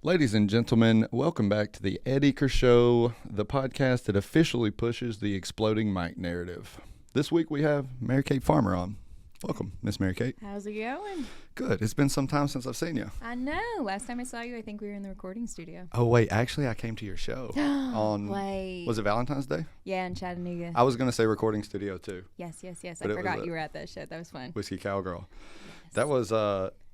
Ladies and gentlemen, welcome back to the Eaker Show, the podcast that officially pushes the exploding mic narrative. This week we have Mary Kate Farmer on. Welcome, Miss Mary Kate. How's it going? Good. It's been some time since I've seen you. I know. Last time I saw you, I think we were in the recording studio. Oh, wait. Actually, I came to your show on, Wait. was it Valentine's Day? Yeah, in Chattanooga. I was going to say recording studio too. Yes. I But it forgot was you were at that show. That was fun. Whiskey Cowgirl. Yes. That was,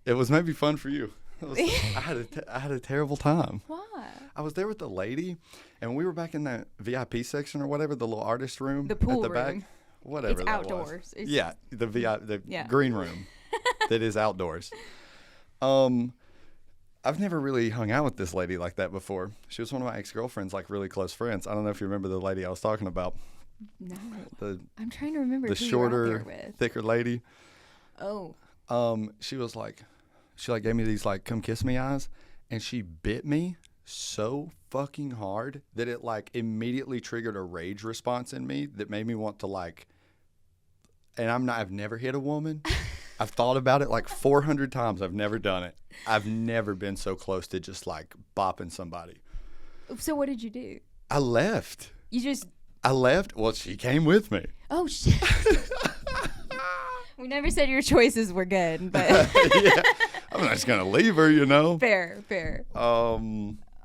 it was maybe fun for you. I had a terrible time. Why? I was there with the lady, and we were back in that VIP section or whatever, the little artist room. The pool at the room. Back. Whatever It's that outdoors. was. Yeah, the Yeah. green room that is outdoors. I've never really hung out with this lady like that before. She was one of my ex-girlfriends, like really close friends. I don't know if you remember the lady I was talking about. No. The I'm trying to remember the who shorter, you were out there with. thicker lady. Oh. She was like, she gave me these like come kiss me eyes, and she bit me so fucking hard that it like immediately triggered a rage response in me that made me want to like. And I've never hit a woman. I've thought about it like 400 times. I've never done it. I've never been so close to just like bopping somebody. So what did you do? I left. I left. Well, she came with me. Oh, shit. We never said your choices were good, but. Yeah. I'm not just going to leave her, you know? Fair. Oh,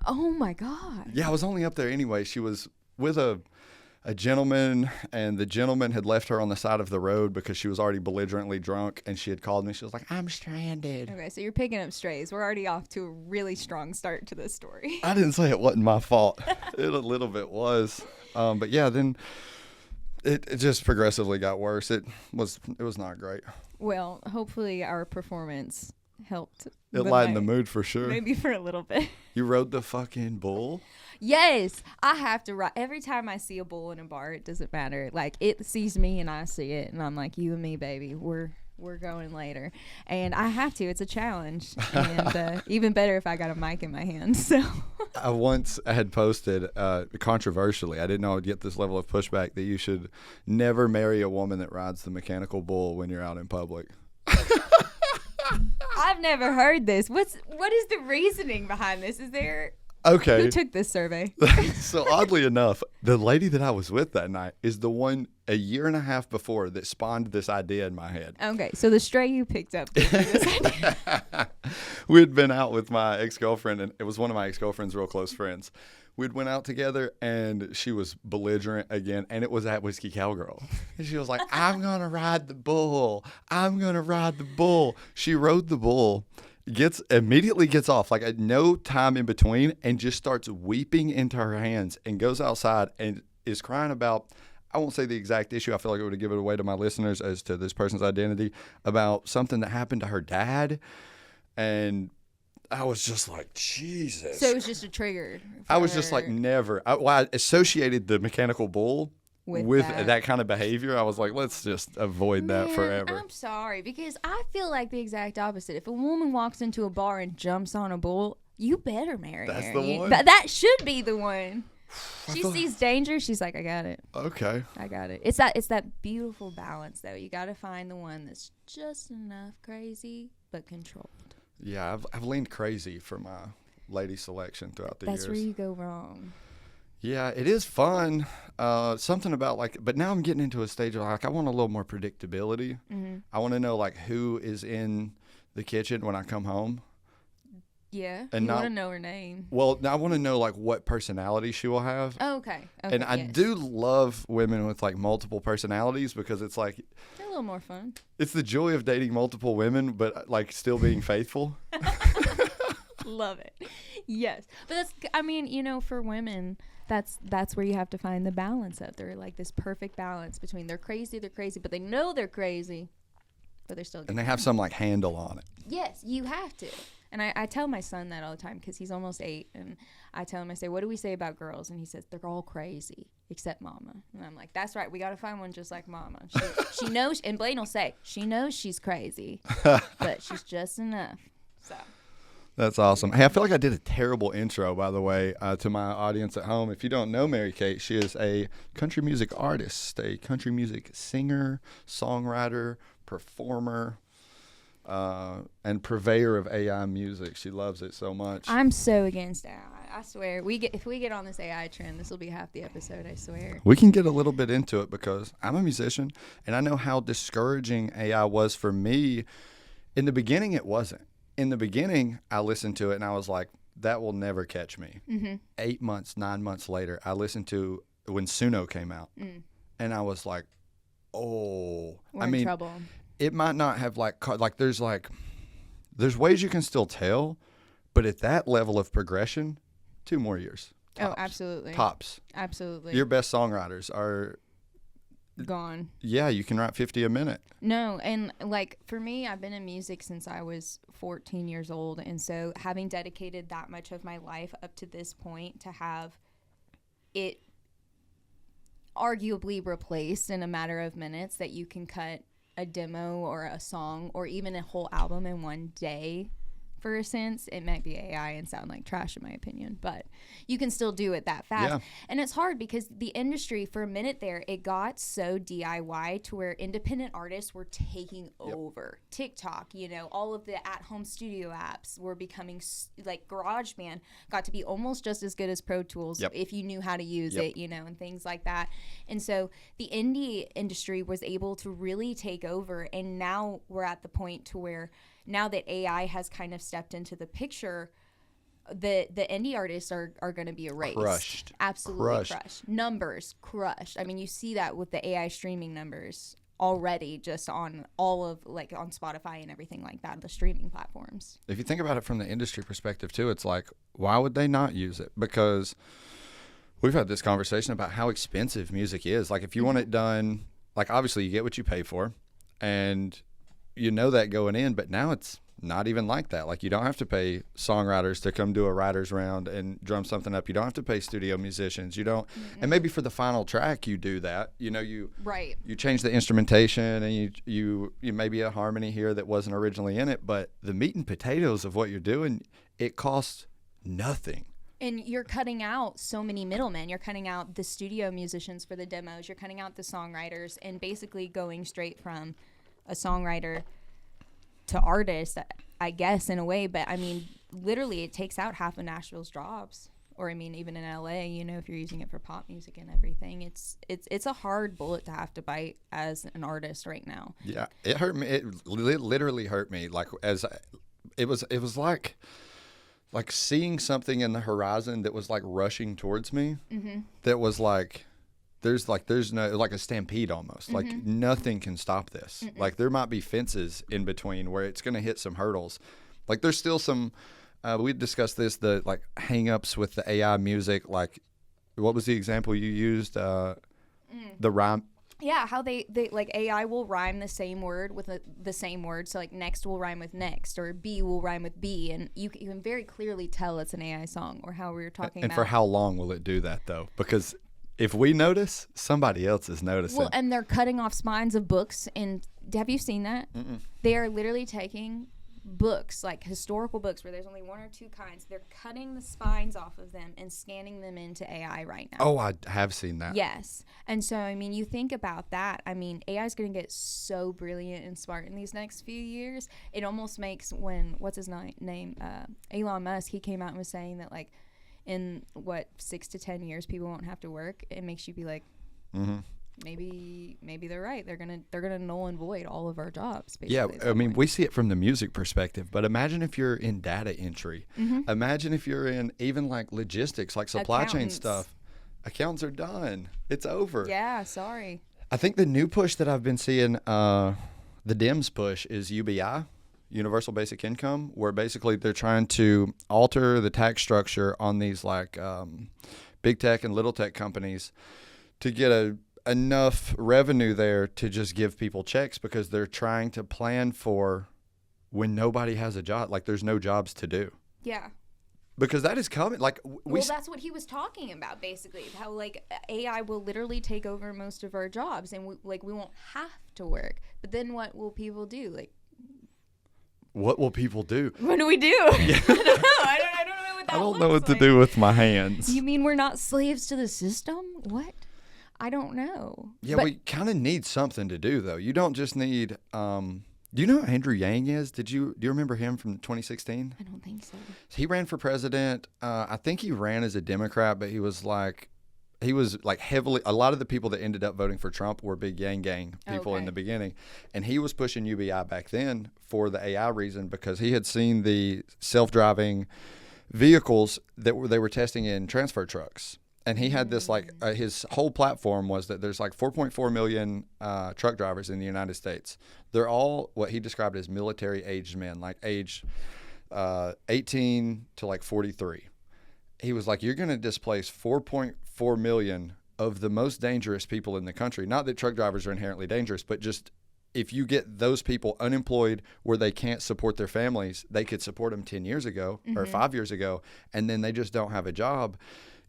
my God. Yeah, I was only up there anyway. She was with a gentleman, and the gentleman had left her on the side of the road because she was already belligerently drunk, and she had called me. She was like, I'm stranded. Okay, so you're picking up strays. We're already off to a really strong start to this story. I didn't say it wasn't my fault. It a little bit was. But yeah, then it just progressively got worse. It was not great. Well, hopefully our performance helped. It lightened the mood for sure. Maybe for a little bit. You rode the fucking bull? Yes, I have to ride. Every time I see a bull in a bar, it doesn't matter. Like, it sees me and I see it, and I'm like, you and me, baby, we're going later. And I have to. It's a challenge. And even better if I got a mic in my hand. So I had posted, controversially, I didn't know I'd get this level of pushback, that you should never marry a woman that rides the mechanical bull when you're out in public. I've never heard this. What is the reasoning behind this? Is there... Okay. Who took this survey? So oddly enough, the lady that I was with that night is the one a year and a half before that spawned this idea in my head. Okay, so the stray you picked up gave you this idea. We had been out with my ex-girlfriend, and it was one of my ex-girlfriend's real close friends. We'd went out together, and she was belligerent again, and it was at Whiskey Cowgirl. And she was like, I'm going to ride the bull. I'm going to ride the bull. She rode the bull. Immediately gets off, like at no time in between, and just starts weeping into her hands and goes outside and is crying about, I won't say the exact issue, I feel like it would give it away to my listeners as to this person's identity, about something that happened to her dad. And I was just like, Jesus. So it was just a trigger. I was just like, never. I associated the mechanical bull with that kind of behavior. I was like, let's just avoid that forever. I'm sorry, because I feel like the exact opposite. If a woman walks into a bar and jumps on a bull, you better marry her. That's the one? That should be the one. She sees danger, she's like, I got it. Okay. I got it. It's that beautiful balance, though. You got to find the one that's just enough crazy, but controlled. Yeah, I've leaned crazy for my lady selection throughout the years. That's where you go wrong. Yeah, it is fun. Something about but now I'm getting into a stage of like, I want a little more predictability. Mm-hmm. I want to know like who is in the kitchen when I come home. Yeah, and you want to know her name. Well, I want to know like what personality she will have. Oh, okay. And I do love women with like multiple personalities, because it's like, they're a little more fun. It's the joy of dating multiple women, but like still being faithful. Love it. Yes. But for women, that's where you have to find the balance out there, like this perfect balance between they're crazy, but they know they're crazy, but they're still good. And they have some like handle on it. Yes, you have to. And I tell my son that all the time, because he's almost 8, and I tell him, I say, what do we say about girls? And he says, they're all crazy except mama. And I'm like, that's right, we got to find one just like mama. She knows, and Blaine will say, she knows she's crazy, but she's just enough. So that's awesome. Hey, I feel like I did a terrible intro, by the way, to my audience at home. If you don't know Mary Kate, she is a country music artist, a country music singer, songwriter, performer. and purveyor of AI music. She loves it so much. I'm so against AI. I swear. If we get on this AI trend, this will be half the episode, I swear. We can get a little bit into it because I'm a musician and I know how discouraging AI was for me. In the beginning, it wasn't. In the beginning, I listened to it and I was like, that will never catch me. 8 months, 9 months later, I listened to when Suno came out and I was like, oh, We're in trouble. It might not have there's ways you can still tell, but at that level of progression, 2 more years. Tops. Oh, absolutely. Tops. Absolutely. Your best songwriters are gone. Yeah, you can write 50 a minute. No, and like for me, I've been in music since I was 14 years old, and so having dedicated that much of my life up to this point to have it arguably replaced in a matter of minutes, that you can cut a demo or a song or even a whole album in one day. For a sense, it might be AI and sound like trash in my opinion, but you can still do it that fast. Yeah. And it's hard because the industry, for a minute there, it got so DIY to where independent artists were taking over. TikTok, all of the at-home studio apps were becoming, like GarageBand got to be almost just as good as Pro Tools if you knew how to use it, and things like that. And so the indie industry was able to really take over, and now we're at the point to where now that AI has kind of stepped into the picture, the indie artists are going to be erased. Crushed. Absolutely crushed. Numbers crushed. I mean, you see that with the AI streaming numbers already, just on all of, like, on Spotify and everything like that, the streaming platforms. If you think about it from the industry perspective too, it's like, why would they not use it? Because we've had this conversation about how expensive music is. Like, if you want it done, like, obviously you get what you pay for, and you know that going in, but now it's not even like that. Like, you don't have to pay songwriters to come do a writer's round and drum something up. You don't have to pay studio musicians. You don't, and maybe for the final track you do that. You change the instrumentation and you maybe a harmony here that wasn't originally in it, but the meat and potatoes of what you're doing, it costs nothing. And you're cutting out so many middlemen. You're cutting out the studio musicians for the demos. You're cutting out the songwriters, and basically going straight from a songwriter to artist, I guess, in a way. But I mean, literally it takes out half of Nashville's jobs, or I mean, even in LA, if you're using it for pop music and everything, it's a hard bullet to have to bite as an artist right now. Yeah, it hurt me. It literally hurt me. Like, it was like seeing something in the horizon that was like rushing towards me. That was like, there's no, like a stampede almost. Like, nothing can stop this. Like, there might be fences in between where it's going to hit some hurdles. Like, there's still some, we discussed this, the like hang-ups with the AI music. Like, what was the example you used? The rhyme. Yeah, how they like AI will rhyme the same word with the same word. So like next will rhyme with next, or B will rhyme with B, and you can very clearly tell it's an AI song, or how we were talking about. And for how long will it do that though? Because if we notice, somebody else is noticing. Well, and they're cutting off spines of books. And have you seen that? They are literally taking books, like historical books where there's only one or two kinds. They're cutting the spines off of them and scanning them into AI right now. Oh, I have seen that. Yes. And so, I mean, you think about that. I mean, AI is going to get so brilliant and smart in these next few years. It almost makes what's his name? Elon Musk, he came out and was saying that, like, in 6 to 10 years people won't have to work. It makes you be like, maybe they're right. They're gonna null and void all of our jobs, basically. Yeah, I mean, we see it from the music perspective, but imagine if you're in data entry. Imagine if you're in even like logistics, like supply chain stuff. Accountants are done. It's over. Yeah, sorry. I think the new push that I've been seeing, the Dems push, is UBI, Universal Basic Income, where basically they're trying to alter the tax structure on these like big tech and little tech companies to get enough revenue there to just give people checks, because they're trying to plan for when nobody has a job, like there's no jobs to do. Yeah. Because that is coming. Like, well, that's what he was talking about, basically. How, like, AI will literally take over most of our jobs, and we won't have to work. But then what will people do? Like, what will people do? What do we do? Yeah. I don't know. I don't know what that I don't know what like. to do with my hands. You mean we're not slaves to the system? What? I don't know. Yeah, we kind of need something to do, though. You don't just need Do you know who Andrew Yang is? Do you remember him from 2016? I don't think so. He ran for president. I think he ran as a Democrat, but he was like heavily. A lot of the people that ended up voting for Trump were big Yang Gang people in the beginning, and he was pushing UBI back then for the AI reason because he had seen the self-driving vehicles that they were testing in transfer trucks. And he had this his whole platform was that there's like 4.4 million truck drivers in the United States. They're all what he described as military-aged men, like age 18 to like 43. He was like, you're going to displace 4.4 million of the most dangerous people in the country. Not that truck drivers are inherently dangerous, but just if you get those people unemployed where they can't support their families, they could support them 10 years ago or 5 years ago, and then they just don't have a job.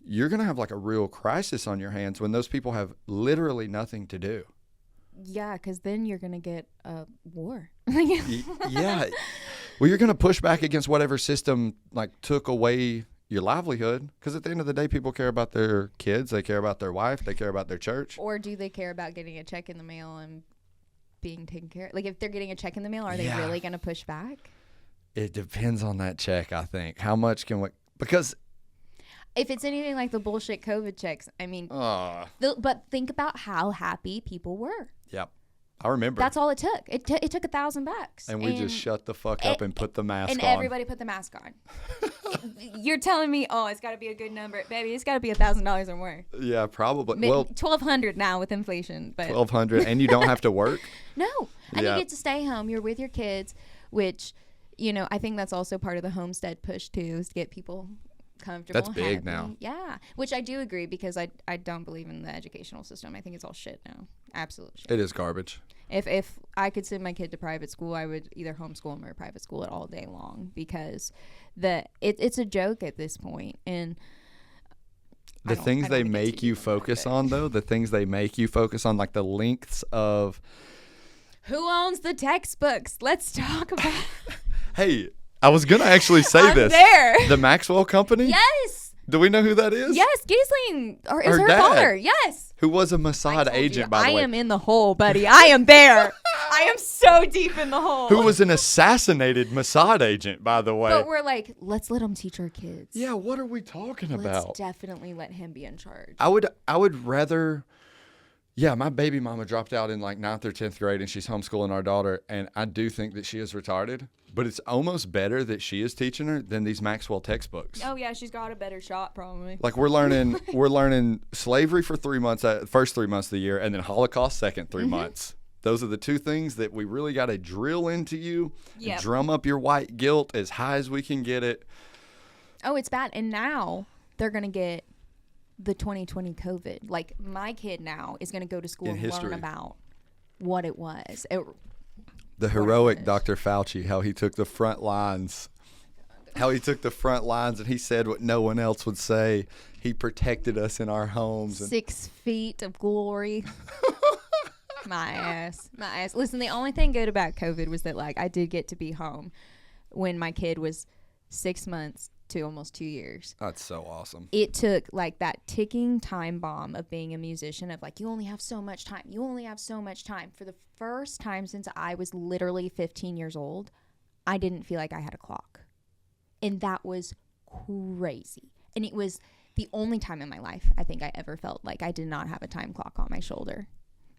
You're going to have like a real crisis on your hands when those people have literally nothing to do. Yeah, because then you're going to get a war. Yeah. Well, you're going to push back against whatever system like took away your livelihood, because at the end of the day, people care about their kids, they care about their wife, they care about their church. Or do they care about getting a check in the mail and being taken care of? Like if they're getting a check in the mail, are they really going to push back? It depends on that check, I think. How much can we, because if it's anything like the bullshit COVID checks, I mean, but think about how happy people were. Yep. I remember. That's all it took. It took $1,000. And we just shut the fuck up and put the mask on. And everybody put the mask on. You're telling me, it's got to be a good number. Baby, it's got to be $1,000 or more. Yeah, probably. Well, $1,200 now with inflation. But $1,200 and you don't have to work? No. And you get to stay home. You're with your kids, which, I think that's also part of the homestead push too, is to get people comfortable. That's big now. Yeah, which I do agree, because I don't believe in the educational system. I think it's all shit now. Absolute shit. It is garbage. If I could send my kid to private school, I would either homeschool him or private school it all day long, because it's a joke at this point. And the things they make you focus on, though, the things they make you focus on, like the lengths of who owns the textbooks. Let's talk about. Hey, I was gonna actually say I'm this. There. The Maxwell Company. Yes. Do we know who that is? Yes, Giesling is her dad, father. Yes. Who was a Mossad agent, by the way. I am in the hole, buddy. I am there. I am so deep in the hole. Who was an assassinated Mossad agent, by the way. But we're like, let's let him teach our kids. Yeah, what are we talking about? Let's definitely let him be in charge. I would rather. Yeah, my baby mama dropped out in like 9th or 10th grade, and she's homeschooling our daughter, and I do think that she is retarded, but it's almost better that she is teaching her than these Maxwell textbooks. Oh yeah, she's got a better shot probably. Like we're learning slavery for 3 months, first 3 months of the year, and then Holocaust second 3 months. Those are the two things that we really got to drill into you, and drum up your white guilt as high as we can get it. Oh, it's bad. And now they're going to get the 2020 COVID. Like my kid now is going to go to school and learn about what it was. The heroic Dr. Fauci, how he took the front lines. And he said what no one else would say. He protected us in our homes. 6 feet of glory. My ass. Listen, the only thing good about COVID was that like I did get to be home when my kid was 6 months to almost 2 years. That's so awesome. It took like that ticking time bomb of being a musician of like, you only have so much time. For the first time since I was literally 15 years old, I didn't feel like I had a clock. And that was crazy. And it was the only time in my life I think I ever felt like I did not have a time clock on my shoulder.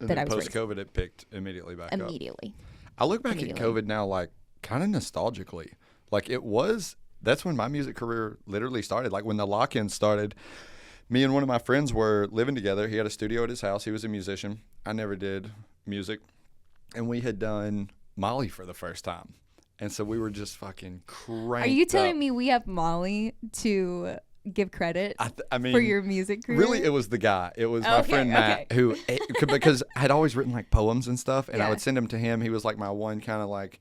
And then post-COVID, it picked immediately back up. Immediately. I look back at COVID now like kind of nostalgically. Like that's when my music career literally started. Like when the lock-in started, me and one of my friends were living together. He had a studio at his house. He was a musician. I never did music. And we had done Molly for the first time. And so we were just fucking cranked. Are you telling me we have Molly to give credit for your music career? Really, it was the guy. It was my friend Matt, who, because I had always written like poems and stuff, and I would send them to him. He was like my one kind of like,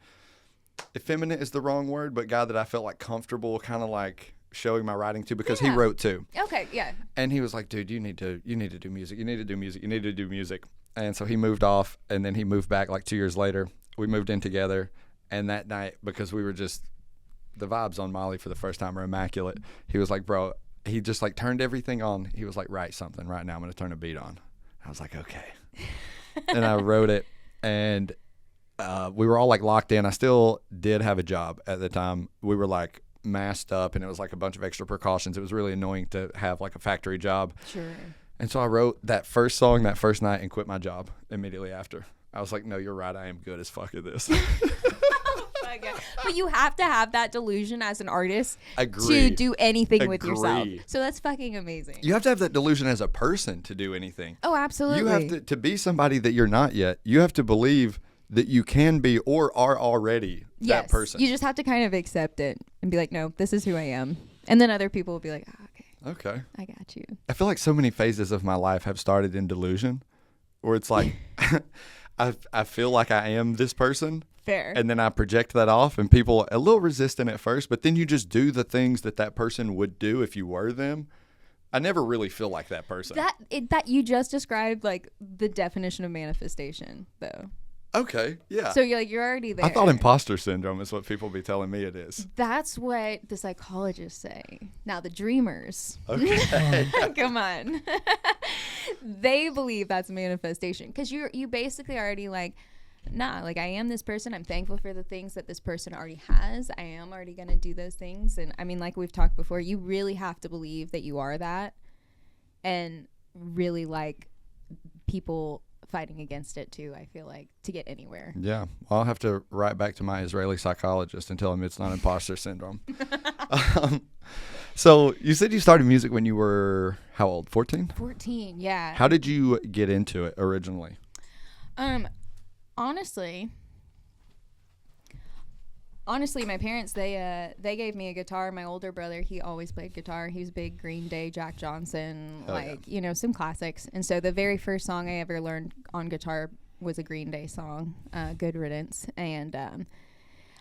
effeminate is the wrong word, but guy that I felt like comfortable kind of like showing my writing to, because he wrote too. Okay, yeah. And he was like, dude, you need to do music. You need to do music. And so he moved off, and then he moved back like 2 years later. We moved in together, and that night, because we were just, the vibes on Molly for the first time are immaculate. He was like, bro, he just like turned everything on. He was like, write something right now. I'm going to turn a beat on. I was like, okay. And I wrote it, and we were all like locked in. I still did have a job at the time. We were like masked up, and it was like a bunch of extra precautions. It was really annoying to have like a factory job. Sure. And so I wrote that first song that first night and quit my job immediately after. I was like, no, you're right. I am good as fuck at this. But you have to have that delusion as an artist Agree. to do anything with Agree. yourself. So that's fucking amazing. You have to have that delusion as a person to do anything. Oh, absolutely. You have to be somebody that you're not yet. You have to believe that you can be or are already that person. You just have to kind of accept it and be like, no, this is who I am. And then other people will be like, okay, I got you. I feel like so many phases of my life have started in delusion, where it's like I feel like I am this person. Fair. And then I project that off, and people a little resistant at first, but then you just do the things that person would do if you were them. I never really feel like that person. That you just described like the definition of manifestation, though. Okay, yeah. So you're already there. I thought imposter syndrome is what people be telling me it is. That's what the psychologists say. Now the dreamers, Okay. come on, they believe that's manifestation because you basically already like, nah, like I am this person. I'm thankful for the things that this person already has. I am already gonna do those things, and I mean, like we've talked before, you really have to believe that you are that, and really like people fighting against it too, I feel like, to get anywhere. Yeah. Well, I'll have to write back to my Israeli psychologist and tell him it's not imposter syndrome. So you said you started music when you were how old? 14? 14, yeah. How did you get into it originally? Honestly, my parents, they gave me a guitar. My older brother, he always played guitar. He was a big Green Day, Jack Johnson, some classics. And so the very first song I ever learned on guitar was a Green Day song, Good Riddance. And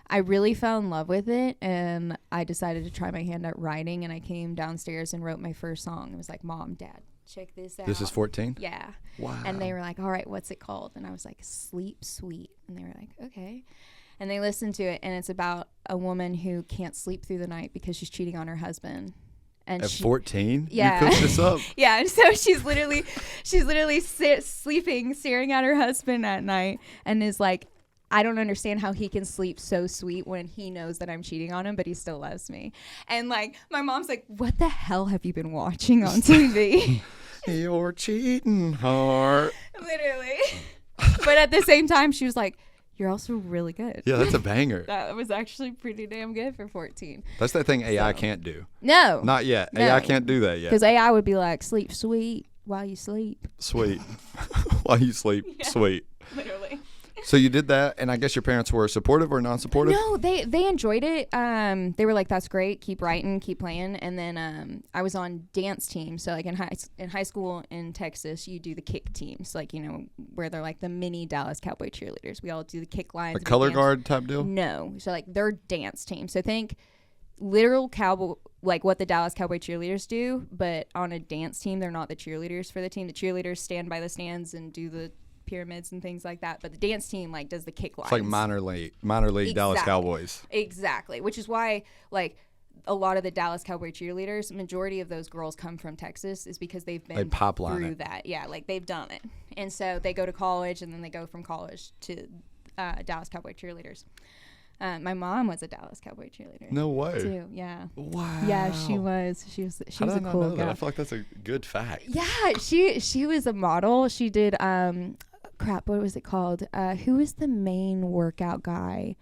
I really fell in love with it, and I decided to try my hand at writing, and I came downstairs and wrote my first song. It was like, Mom, Dad, check this out. This is 14? Yeah. Wow. And they were like, all right, what's it called? And I was like, Sleep Sweet. And they were like, okay. And they listened to it, and it's about a woman who can't sleep through the night because she's cheating on her husband. And at 14? Yeah. You cooked this up? Yeah. And so she's literally sleeping, staring at her husband at night, and is like, I don't understand how he can sleep so sweet when he knows that I'm cheating on him, but he still loves me. And like, my mom's like, what the hell have you been watching on TV? Your cheating heart. Literally. But at the same time, she was like, you're also really good. Yeah, that's a banger. That was actually pretty damn good for 14. That's that thing AI can't do. No. Not yet. No. AI can't do that yet. Because AI would be like, sleep sweet while you sleep. Sweet. While you sleep, Yeah. Sweet. Literally. So you did that, and I guess your parents were supportive or non-supportive? No, they enjoyed it. They were like, "That's great. Keep writing, keep playing." And then I was on dance team. So like in high school in Texas, you do the kick teams, like where they're like the mini Dallas Cowboy cheerleaders. We all do the kick lines. Like color guard type deal? No, so like they're dance team. So think literal cowboy, like what the Dallas Cowboy cheerleaders do, but on a dance team, they're not the cheerleaders for the team. The cheerleaders stand by the stands and do the pyramids and things like that, but the dance team like does the kick lines. It's like minor league Dallas Cowboys. Exactly, which is why like a lot of the Dallas Cowboy cheerleaders, majority of those girls come from Texas, is because they've been through that. Yeah, like they've done it, and so they go to college, and then they go from college to Dallas Cowboy cheerleaders. My mom was a Dallas Cowboy cheerleader. No way. Too, yeah. Wow. Yeah, she was. She was a cool girl. I feel like that's a good fact. Yeah, she was a model. She did what was it called? Who was the main workout guy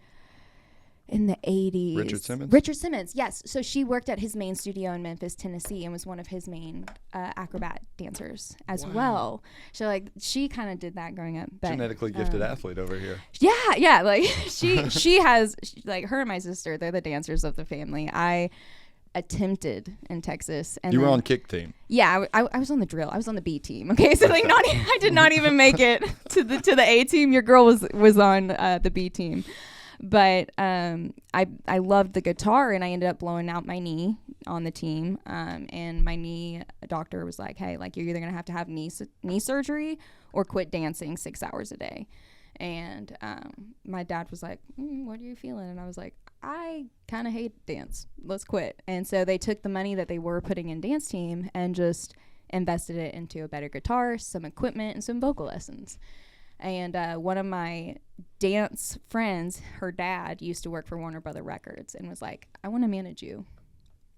in the 80s? Richard Simmons, yes. So she worked at his main studio in Memphis, Tennessee, and was one of his main acrobat dancers as well. So like she kind of did that growing up. But, genetically gifted athlete over here. Yeah. Like she has like her and my sister. They're the dancers of the family. I attempted in Texas, and you were on kick team. Yeah, I was on the drill. I was on the B team. Okay, so like I did not even make it to the A team. Your girl was on the B team, but I loved the guitar, and I ended up blowing out my knee on the team. And my knee doctor was like, "Hey, like you're either gonna have to have knee surgery or quit dancing 6 hours a day." And my dad was like, "What are you feeling?" And I was like, I kind of hate dance. Let's quit. And so they took the money that they were putting in dance team and just invested it into a better guitar, some equipment, and some vocal lessons. And one of my dance friends, her dad used to work for Warner Brother Records and was like, I want to manage you.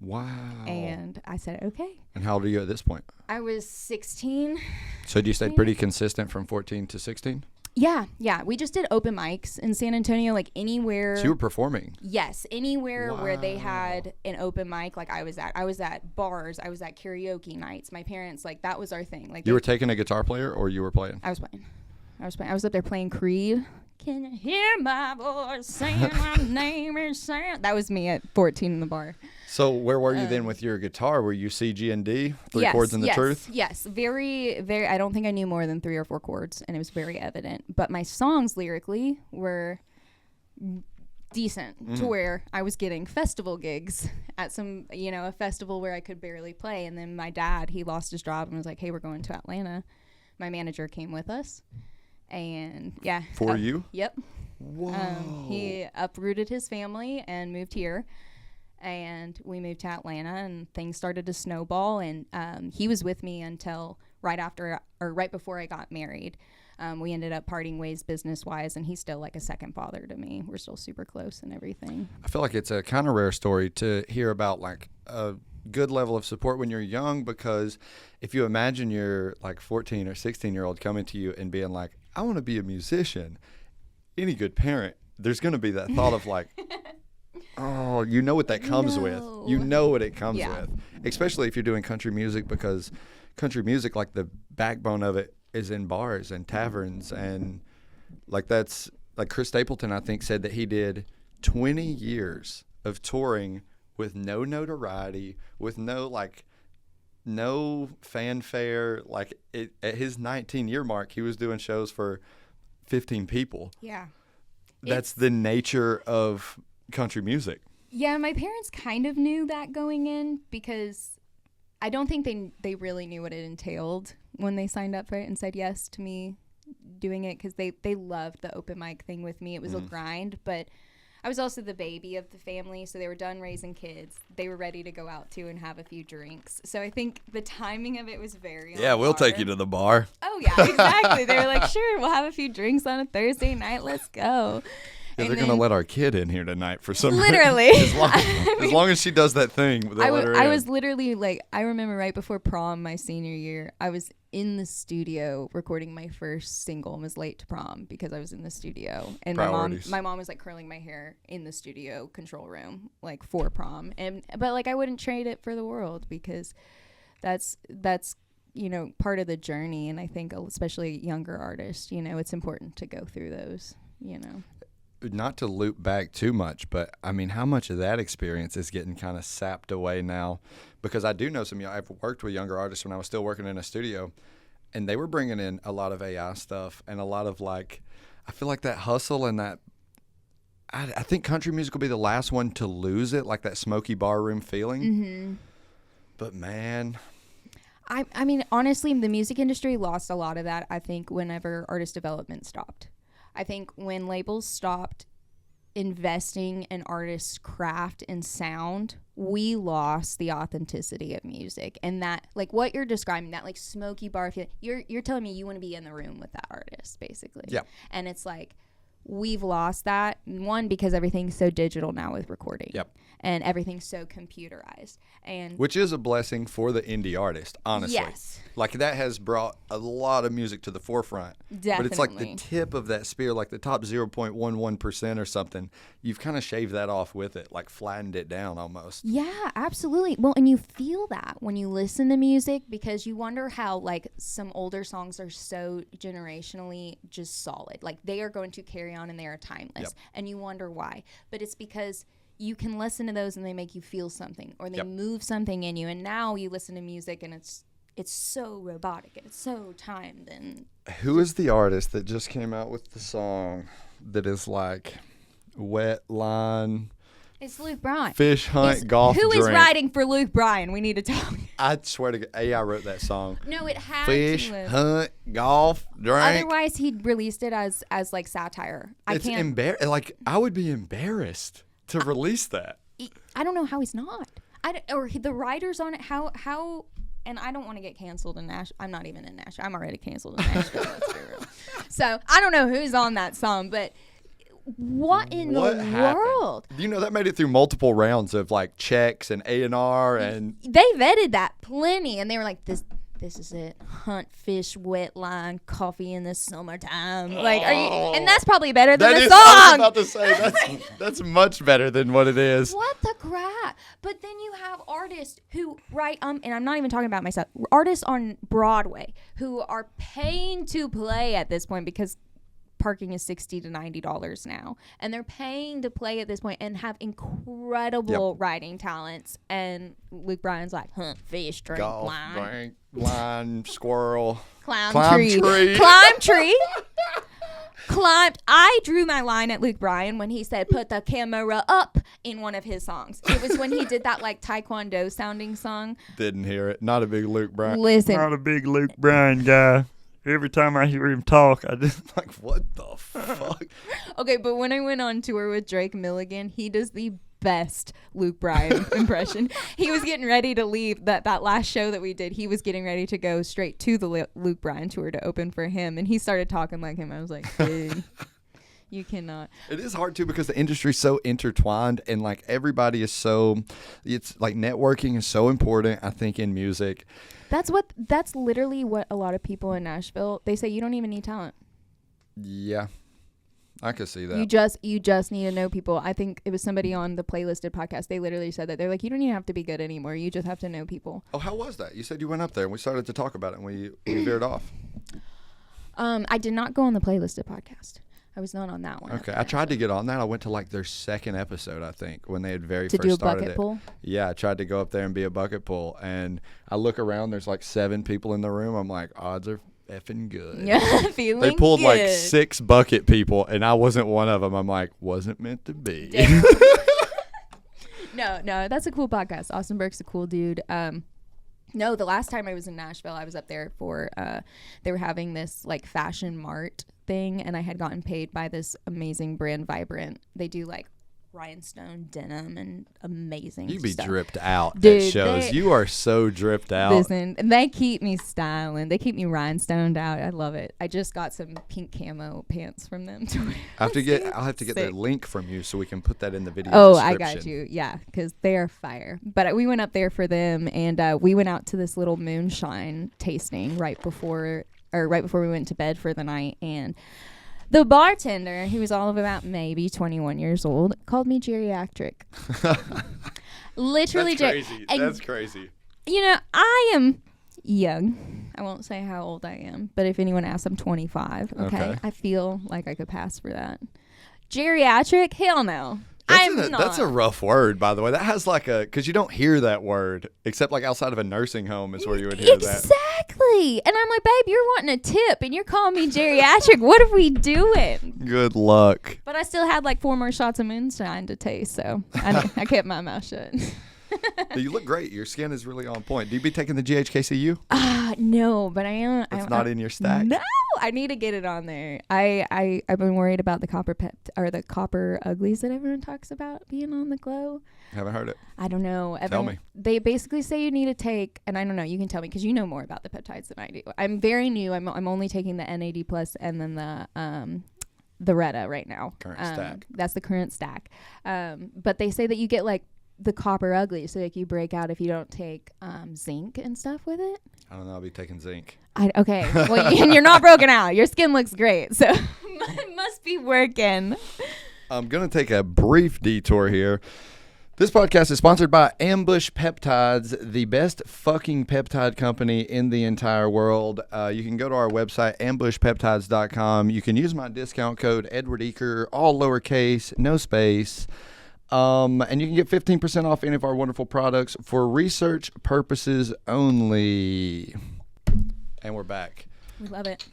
Wow. And I said, okay. And how old are you at this point? I was 16. So you stayed pretty consistent from 14 to 16? Yeah. We just did open mics in San Antonio, like anywhere. So you were performing? Yes, anywhere where they had an open mic, like I was at. I was at bars. I was at karaoke nights. My parents, like, that was our thing. Like, you were taking a guitar player, or you were playing? I was playing. I was up there playing Creed. Can you hear my voice saying my name is Sam? That was me at 14 in the bar. So where were you then with your guitar? Were you C, G, and D? Three chords and the truth? Yes. Very, very, I don't think I knew more than 3 or 4 chords, and it was very evident. But my songs lyrically were decent to where I was getting festival gigs at some, a festival where I could barely play. And then my dad, he lost his job and was like, hey, we're going to Atlanta. My manager came with us. And yeah. For you? Yep. Whoa. He uprooted his family and moved here. And we moved to Atlanta, and things started to snowball. And he was with me until right before I got married. We ended up parting ways business-wise, and he's still like a second father to me. We're still super close and everything. I feel like it's a kind of rare story to hear about, like, a good level of support when you're young, because if you imagine your like 14 or 16-year-old coming to you and being like, I want to be a musician, any good parent, there's going to be that thought of like, oh, you know what that comes with. You know what it comes with. Especially if you're doing country music, because country music, like, the backbone of it is in bars and taverns. And like, that's like Chris Stapleton, I think, said that he did 20 years of touring with no notoriety, with no fanfare. Like, at his 19-year mark, he was doing shows for 15 people. Yeah. That's the nature of country music. Yeah, my parents kind of knew that going in, because I don't think they really knew what it entailed when they signed up for it and said yes to me doing it, because they loved the open mic thing with me. It was a grind, but I was also the baby of the family, so they were done raising kids. They were ready to go out too and have a few drinks. So I think the timing of it was very on we'll par. take you to the bar. Oh yeah, exactly. They were like, sure, we'll have a few drinks on a Thursday night. Let's go. Yeah, they're going to let our kid in here tonight for some literally. reason. As long as she does that thing, they'll let her in. I was literally like, I remember right before prom my senior year, I was in the studio recording my first single and was late to prom because I was in the studio. And my mom was like curling my hair in the studio control room, like, for prom. But like, I wouldn't trade it for the world, because that's part of the journey. And I think especially younger artists, it's important to go through those, Not to loop back too much, but I mean, how much of that experience is getting kind of sapped away now? Because I do know I've worked with younger artists when I was still working in a studio, and they were bringing in a lot of AI stuff and a lot of, like, I feel like that hustle and that, I think country music will be the last one to lose it, like that smoky barroom feeling. Mm-hmm. But man, I mean, honestly, the music industry lost a lot of that, I think, whenever artist development stopped. I think when labels stopped investing in artists' craft and sound, we lost the authenticity of music. And that, like, what you're describing, that like smoky bar feeling, you're telling me you want to be in the room with that artist, basically. Yeah. And it's like, we've lost that. One, because everything's so digital now with recording. Yep. And everything's so computerized. And which is a blessing for the indie artist, honestly. Yes. Like, that has brought a lot of music to the forefront. Definitely. But it's like the tip of that spear, like the top 0.11% or something. You've kind of shaved that off with it, like flattened it down almost. Yeah, absolutely. Well, and you feel that when you listen to music, because you wonder how, like, some older songs are so generationally just solid. Like, they are going to carry on and they are timeless. Yep. And you wonder why. But it's because you can listen to those and they make you feel something, or they move something in you. And now you listen to music and it's so robotic and it's so timed. And who is the artist that just came out with the song that is like wet line? It's Luke Bryan. Fish hunt, golf Who drink. is writing for Luke Bryan? We need to talk. I swear to God, AI wrote that song. No, it had Fish to. hunt, golf, drink. Otherwise, he'd released it as like satire. It's like, I would be embarrassed to release that. I don't know how he's not. Or the writers on it. How and I don't want to get canceled in Nashville. I'm not even in Nashville. I'm already canceled in Nashville. Let's be real. So I don't know who's on that song, but what in the world? You know, that made it through multiple rounds of like checks and A&R, and they vetted that plenty, and they were like, this is it. Hunt, fish, wet line, coffee in the summertime. Like, are you? And that's probably better than the song. I was about to say that's much better than what it is. What the crap? But then you have artists who write and I'm not even talking about myself. Artists on Broadway who are paying to play at this point because parking is $60 to $90 now, and they're paying to play at this point and have incredible writing talents. And Luke Bryan's like, hunt, fish, drink, golf, line. drink, line, squirrel, climb tree. Climb tree. Climbed. I drew my line at Luke Bryan when he said, put the camera up in one of his songs. It was when he did that like taekwondo sounding song. Didn't hear it. Not a big Luke Bryan. Listen. Not a big Luke Bryan guy. Every time I hear him talk, I just like, what the fuck? Okay, but when I went on tour with Drake Milligan, he does the best Luke Bryan impression. He was getting ready to leave that last show that we did. He was getting ready to go straight to the Luke Bryan tour to open for him, and he started talking like him. I was like, dude, you cannot. It is hard too because the industry's so intertwined, and like everybody is so. It's like networking is so important. I think in music. That's literally what a lot of people in Nashville, they say you don't even need talent. Yeah. I could see that. You just need to know people. I think it was somebody on the Playlisted podcast. They literally said that. They're like, you don't even have to be good anymore. You just have to know people. Oh, how was that? You said you went up there and we started to talk about it and we veered off. I did not go on the Playlisted podcast. I was not on that one. Okay. I tried to get on that. I went to like their second episode, I think, when they had first started it. To do a bucket pull? Yeah, I tried to go up there and be a bucket pull. And I look around, there's like 7 people in the room. I'm like, odds are effing good. Yeah, feeling They pulled good. like 6 bucket people, and I wasn't one of them. I'm like, wasn't meant to be. No, that's a cool podcast. Austin Burke's a cool dude. No, the last time I was in Nashville, I was up there for, they were having this like fashion mart thing, and I had gotten paid by this amazing brand, Vibrant. They do like rhinestone denim and amazing You be stuff. dripped out Dude, at shows. You are so dripped out. Listen, they keep me styling. They keep me rhinestoned out. I love it. I just got some pink camo pants from them. I'll have to get their link from you so we can put that in the video Oh, I description. got you. Yeah, because they're fire. But we went up there for them, and we went out to this little moonshine tasting right before we went to bed for the night, and the bartender, who was all of about maybe 21 years old, called me geriatric. Literally, That's crazy. That's crazy. You know, I am young. I won't say how old I am, but if anyone asks, I'm 25. Okay. I feel like I could pass for that. Geriatric? Hell no. That's a rough word, by the way. That has like because you don't hear that word except like outside of a nursing home is where you would hear that. Exactly. And I'm like, babe, you're wanting a tip and you're calling me geriatric. What are we doing? Good luck. But I still had like 4 more shots of moonshine to taste, so I kept my mouth shut. You look great. Your skin is really on point. Do you be taking the GHKCU? No, but I am. It's not in your stack? No, I need to get it on there. I've been worried about the the copper uglies that everyone talks about being on the glow. Haven't heard it. I don't know. Tell me. They basically say you need to take, and I don't know. You can tell me because you know more about the peptides than I do. I'm very new. I'm only taking the NAD plus and then the Retta right now. Current stack. That's the current stack. But they say that you get like the copper ugly, so like you break out if you don't take zinc and stuff with it. I don't know. I'll be taking zinc. Okay. Well, and you're not broken out. Your skin looks great, so it must be working. I'm gonna take a brief detour here. This podcast is sponsored by Ambush Peptides, the best fucking peptide company in the entire world. You can go to our website, ambushpeptides.com. You can use my discount code, Edward Eaker, all lowercase, no space. And you can get 15% off any of our wonderful products for research purposes only. And we're back. We love it.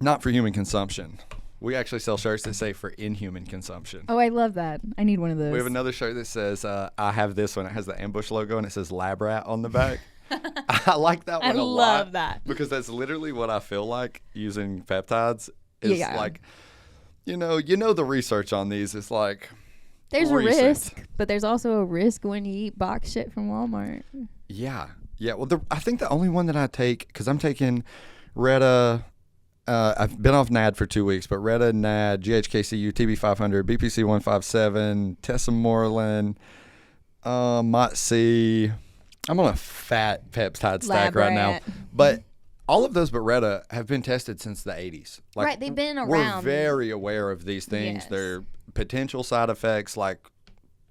Not for human consumption. We actually sell shirts that say for inhuman consumption. Oh, I love that. I need one of those. We have another shirt that says, I have this one. It has the Ambush logo and it says Lab Rat on the back. I like that one a lot. I love that. Because that's literally what I feel like using peptides. Is like, you know the research on these is like, there's a risk, but there's also a risk when you eat box shit from Walmart. Yeah. Yeah, well, I think the only one that I take, because I'm taking Retta. I've been off NAD for 2 weeks, but Retta, NAD, GHKCU, TB500, BPC 157, Tesamorelin, MOTC. I'm on a fat peptide stack right now. But all of those but Retta have been tested since the 80s. Like, right, they've been around. We're very aware of these things. Yes. Their potential side effects,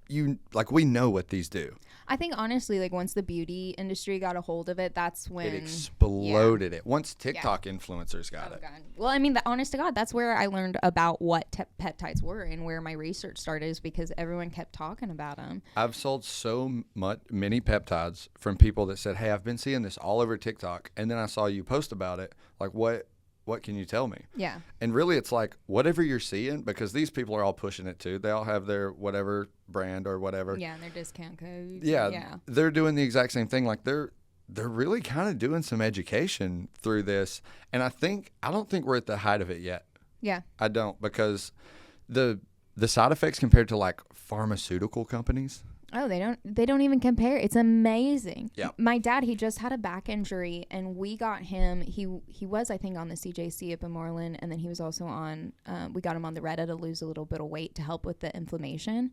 we know what these do. I think honestly, like once the beauty industry got a hold of it, that's when It exploded it. Once TikTok influencers got it. God. Well, I mean, honest to God, that's where I learned about what peptides were and where my research started, is because everyone kept talking about them. I've sold many peptides from people that said, hey, I've been seeing this all over TikTok, and then I saw you post about it. Like, what can you tell me? Yeah. And really, it's like whatever you're seeing, because these people are all pushing it too. They all have their whatever brand or whatever. Yeah, and their discount codes. Yeah. They're doing the exact same thing. Like they're really kind of doing some education through this. And I don't think we're at the height of it yet. Yeah. I don't, because the side effects compared to like pharmaceutical companies. Oh, they don't even compare. It's amazing. Yeah. My dad, he just had a back injury, and we got him. He was, I think, on the CJC at Moreland, and then he was also on. We got him on the Retta to lose a little bit of weight to help with the inflammation,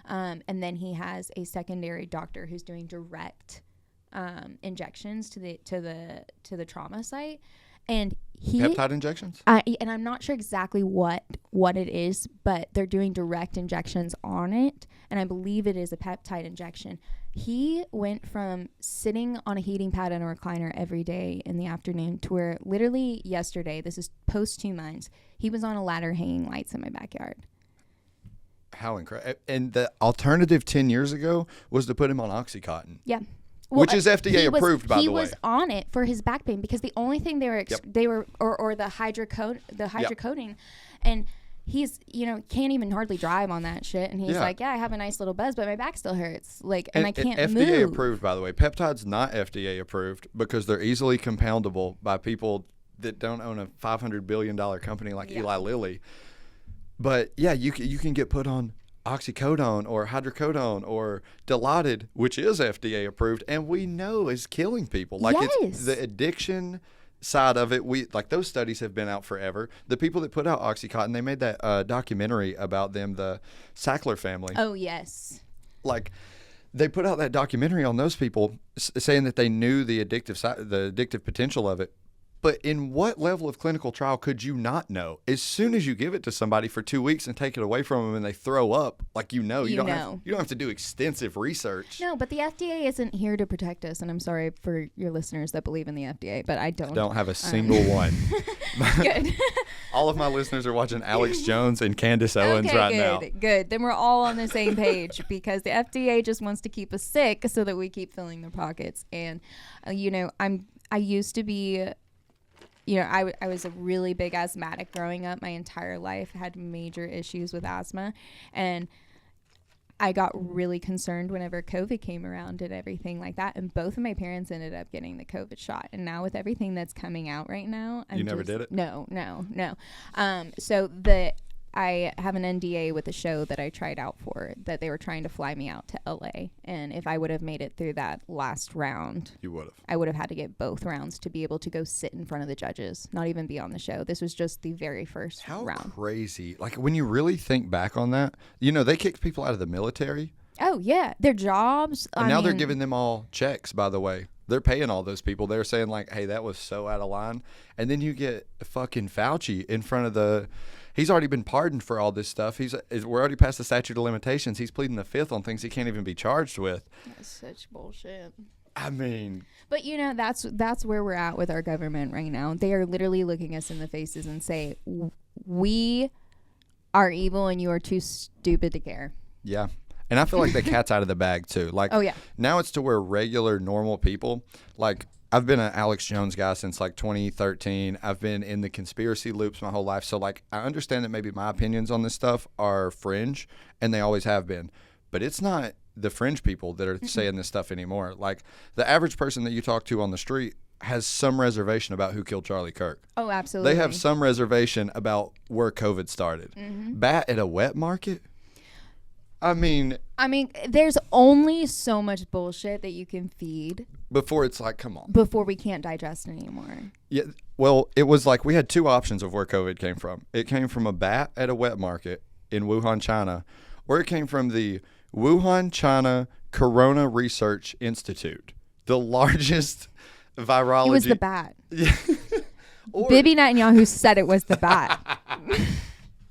and then he has a secondary doctor who's doing direct injections to the trauma site. And peptide injections? And I'm not sure exactly what it is, but they're doing direct injections on it, and I believe it is a peptide injection. He went from sitting on a heating pad in a recliner every day in the afternoon to where literally yesterday, this is post 2 months, he was on a ladder hanging lights in my backyard. How incredible. And the alternative 10 years ago was to put him on Oxycontin. Yeah. Which is FDA approved, by the way. He was on it for his back pain because the only thing the hydrocodone, and he's can't even hardly drive on that shit, and he's like, I have a nice little buzz, but my back still hurts, and I can't move. FDA approved, by the way. Peptide's not FDA approved because they're easily compoundable by people that don't own a $500 billion company like Eli Lilly. But yeah, you can get put on oxycodone or hydrocodone or Dilaudid, which is FDA approved, and we know is killing people. Like it's the addiction side of it. Those studies have been out forever. The people that put out Oxycontin, they made that documentary about them, the Sackler family. Oh yes. Like they put out that documentary on those people, saying that they knew the addictive potential of it. But in what level of clinical trial could you not know? As soon as you give it to somebody for 2 weeks and take it away from them and they throw up, you don't have to do extensive research. No, but the FDA isn't here to protect us, and I'm sorry for your listeners that believe in the FDA, but I don't have a single one. Good. All of my listeners are watching Alex Jones and Candace Owens now. Good. Then we're all on the same page because the FDA just wants to keep us sick so that we keep filling their pockets. And I used to be. I was a really big asthmatic growing up my entire life, had major issues with asthma, and I got really concerned whenever COVID came around and everything like that, and both of my parents ended up getting the COVID shot. And now with everything that's coming out right now, you never did it? No. So I have an NDA with a show that I tried out for, that they were trying to fly me out to LA. And if I would have made it through that last round, I would have had to get both rounds to be able to go sit in front of the judges, not even be on the show. This was just the very first round. How crazy. Like when you really think back on that, they kicked people out of the military. Oh, yeah. Their jobs. And now they're giving them all checks, by the way. They're paying all those people. They're saying hey, that was so out of line. And then you get fucking Fauci in front of he's already been pardoned for all this stuff. We're already past the statute of limitations. He's pleading the fifth on things he can't even be charged with. That's such bullshit. I mean, but that's where we're at with our government right now. They are literally looking us in the faces and say, we are evil and you are too stupid to care. Yeah. And I feel like the cat's out of the bag too. Oh yeah. Now it's to where regular normal people, I've been an Alex Jones guy since 2013. I've been in the conspiracy loops my whole life. So I understand that maybe my opinions on this stuff are fringe, and they always have been. But it's not the fringe people that are saying this stuff anymore. The average person that you talk to on the street has some reservation about who killed Chalie Kirk. Oh, absolutely. They have some reservation about where COVID started. Mm-hmm. Bat at a wet market? I mean, there's only so much bullshit that you can feed before it's like, come on. before we can't digest anymore. Yeah. Well, it was like we had two options of where COVID came from. It came from a bat at a wet market in Wuhan, China, or it came from the Wuhan, China Corona Research Institute, the largest virology. It was the bat. Yeah. Bibi Netanyahu said it was the bat.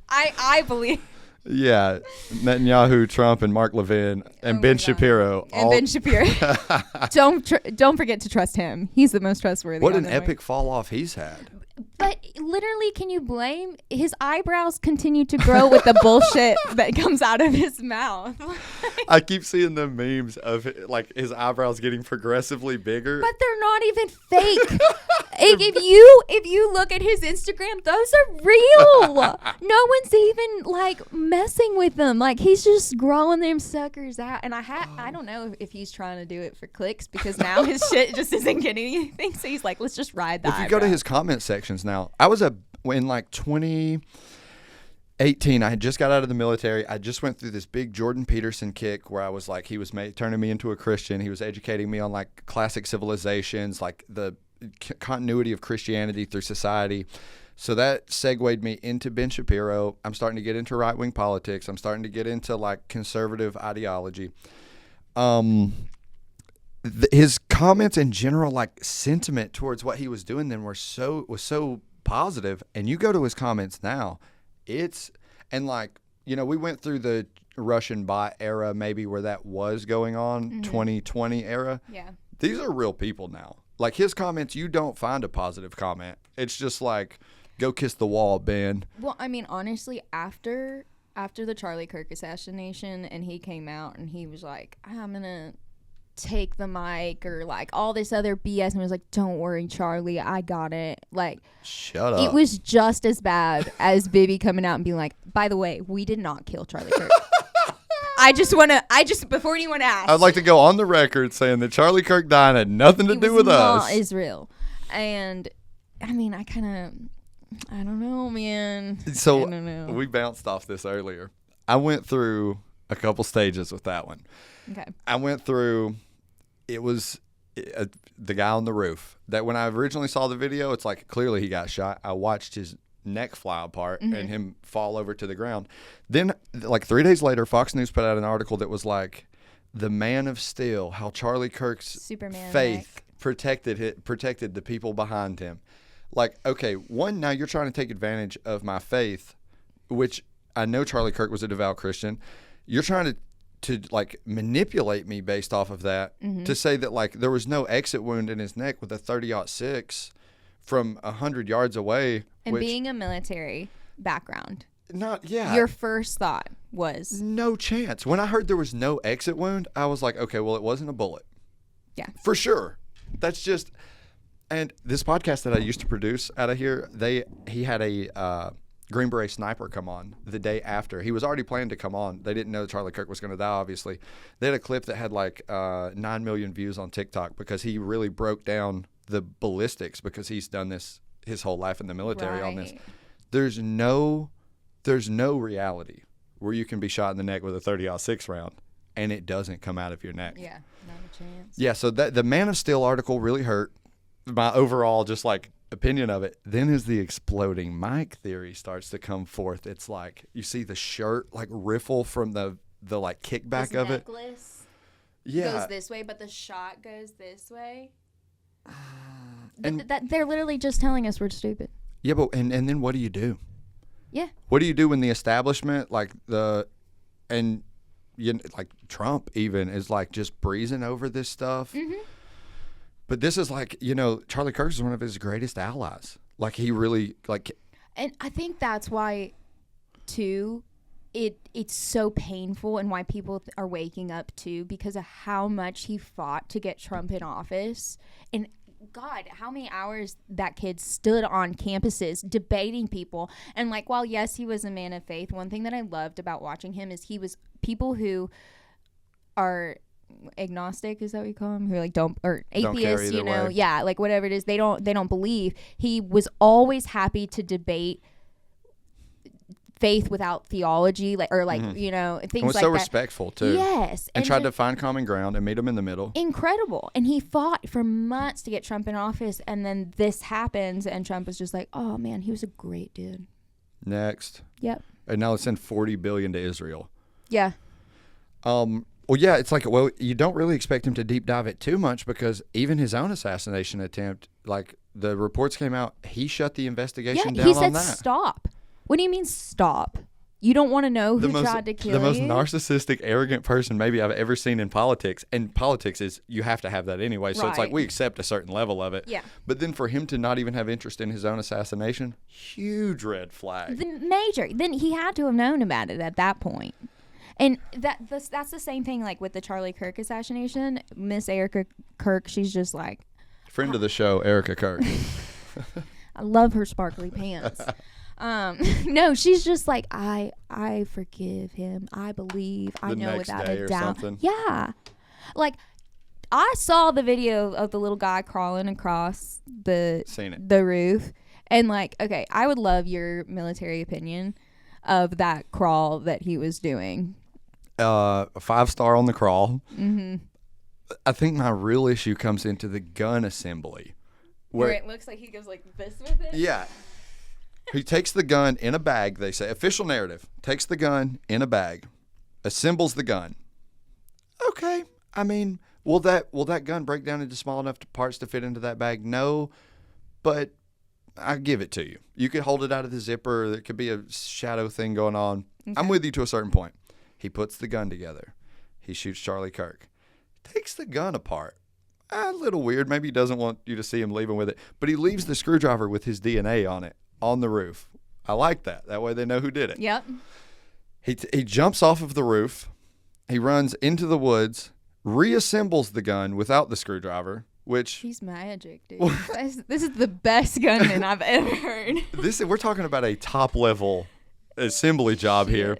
I believe. Yeah, Netanyahu, Trump, and Mark Levin, and Ben Shapiro. And Ben Shapiro. Don't forget to trust him. He's the most trustworthy. What an epic fall off he's had. But literally, can you blame? His eyebrows continue to grow with the bullshit that comes out of his mouth. I keep seeing the memes of like his eyebrows getting progressively bigger. But they're not even fake. If you look at his Instagram, those are real. No one's even like messing with them. Like he's just growing them suckers out. And I don't know if he's trying to do it for clicks because now his shit just isn't getting anything. So he's like, let's just ride that. If you go to his comment sections now, I was in like 2018. I had just got out of the military. I just went through this big Jordan Peterson kick where I was like, he was turning me into a Christian. He was educating me on like classic civilizations, like the continuity of Christianity through society. So that segued me into Ben Shapiro. I'm starting to get into right-wing politics. I'm starting to get into like conservative ideology. His comments in general, like sentiment towards what he was doing then was so positive. And you go to his comments now, and like, you know, we went through the Russian bot era, maybe where that was going on, 2020 era. Yeah. These are real people now. Like his comments, you don't find a positive comment. It's just like, go kiss the wall, Ben. Well, I mean, honestly, after the Chalie Kirk assassination and he came out and he was like, I'm going to take the mic or like all this other BS and was like, don't worry, Charlie, I got it. Like, shut up. It was just as bad as Bibi coming out and being like, by the way, we did not kill Chalie Kirk. Before anyone asks, I'd like to go on the record saying that Chalie Kirk dying had nothing to do with us. It was not Israel. And I mean, I don't know, man. So I don't know. We bounced off this earlier. I went through a couple stages with that one. Okay. I went through, it was the guy on the roof. That when I originally saw the video, it's like clearly he got shot. I watched his neck fly apart and him fall over to the ground. Then like 3 days later, Fox News put out an article that was like, the man of steel, how Chalie Kirk's Superman faith neck protected the people behind him. Like, okay, now you're trying to take advantage of my faith, which I know Chalie Kirk was a devout Christian. You're trying to like manipulate me based off of that to say that like there was no exit wound in his neck with a 30-06 from 100 yards away. And being a military background. Yeah. Your first thought was? No chance. When I heard there was no exit wound, I was like, okay, well, it wasn't a bullet. Yeah. For sure. That's just... And this podcast that I used to produce out of here, he had a Green Beret sniper come on the day after. He was already planning to come on. They didn't know Chalie Kirk was going to die, obviously. They had a clip that had like 9 million views on TikTok because he really broke down the ballistics because he's done this his whole life in the military on this. There's no reality where you can be shot in the neck with a 30-06 round and it doesn't come out of your neck. Yeah, not a chance. Yeah, so the Man of Steel article really hurt my overall just like opinion of it. Then as the exploding mic theory starts to come forth, it's like you see the shirt like riffle from the like kickback His of necklace goes this way, but the shot goes this way. That they're literally just telling us we're stupid. Yeah, but and then what do you do? Yeah. What do you do when the establishment like Trump even is like just breezing over this stuff? Mm-hmm. But this is like, you know, Chalie Kirk is one of his greatest allies. Like he really like. And I think that's why, too, it's so painful and why people are waking up too, because of how much he fought to get Trump in office. And God, how many hours that kid stood on campuses debating people. And like, while yes, he was a man of faith, one thing that I loved about watching him is he was people who are agnostic, is that what you call them, who like atheists, you know, yeah, like whatever it is, they don't believe. He was always happy to debate faith without theology, like you know, things And was like so that. respectful too. Yes, And tried to find common ground and meet them in the middle. Incredible. And he fought for months to get Trump in office, and then this happens, and Trump was just like, oh man, he was a great dude. Next. Yep. And now let's send $40 billion to Israel. Yeah. Well, yeah, it's like, well, you don't really expect him to deep dive it too much because even his own assassination attempt, like the reports came out, he shut the investigation down he on said that. stop. What do you mean stop? You don't want to know who tried to kill you? The most narcissistic, arrogant person maybe I've ever seen in politics. And politics is, you have to have that anyway. So it's like we accept a certain level of it. Yeah. But then for him to not even have interest in his own assassination, huge red flag. Major. Then he had to have known about it at that point. And that's the same thing like with the Chalie Kirk assassination. Miss Erica Kirk, she's just like... Friend of the show, Erica Kirk. I love her sparkly pants. No, she's just like, I forgive him. I believe. I know without a doubt. Something. Yeah. Like, I saw the video of the little guy crawling across the roof. And like, okay, I would love your military opinion of that crawl that he was doing. A 5-star on the crawl. Mm-hmm. I think my real issue comes into the gun assembly. Where it looks like he goes like this with it? Yeah. He takes the gun in a bag, they say. Official narrative. Takes the gun in a bag. Assembles the gun. Okay. I mean, will that gun break down into small enough parts to fit into that bag? No. But I give it to you. You could hold it out of the zipper. There could be a shadow thing going on. Okay. I'm with you to a certain point. He puts the gun together. He shoots Chalie Kirk. Takes the gun apart. A little weird. Maybe he doesn't want you to see him leaving with it. But he leaves the screwdriver with his DNA on it on the roof. I like that. That way they know who did it. Yep. He jumps off of the roof. He runs into the woods, reassembles the gun without the screwdriver, which... He's magic, dude. This is the best gunman I've ever heard. We're talking about a top-level assembly job here.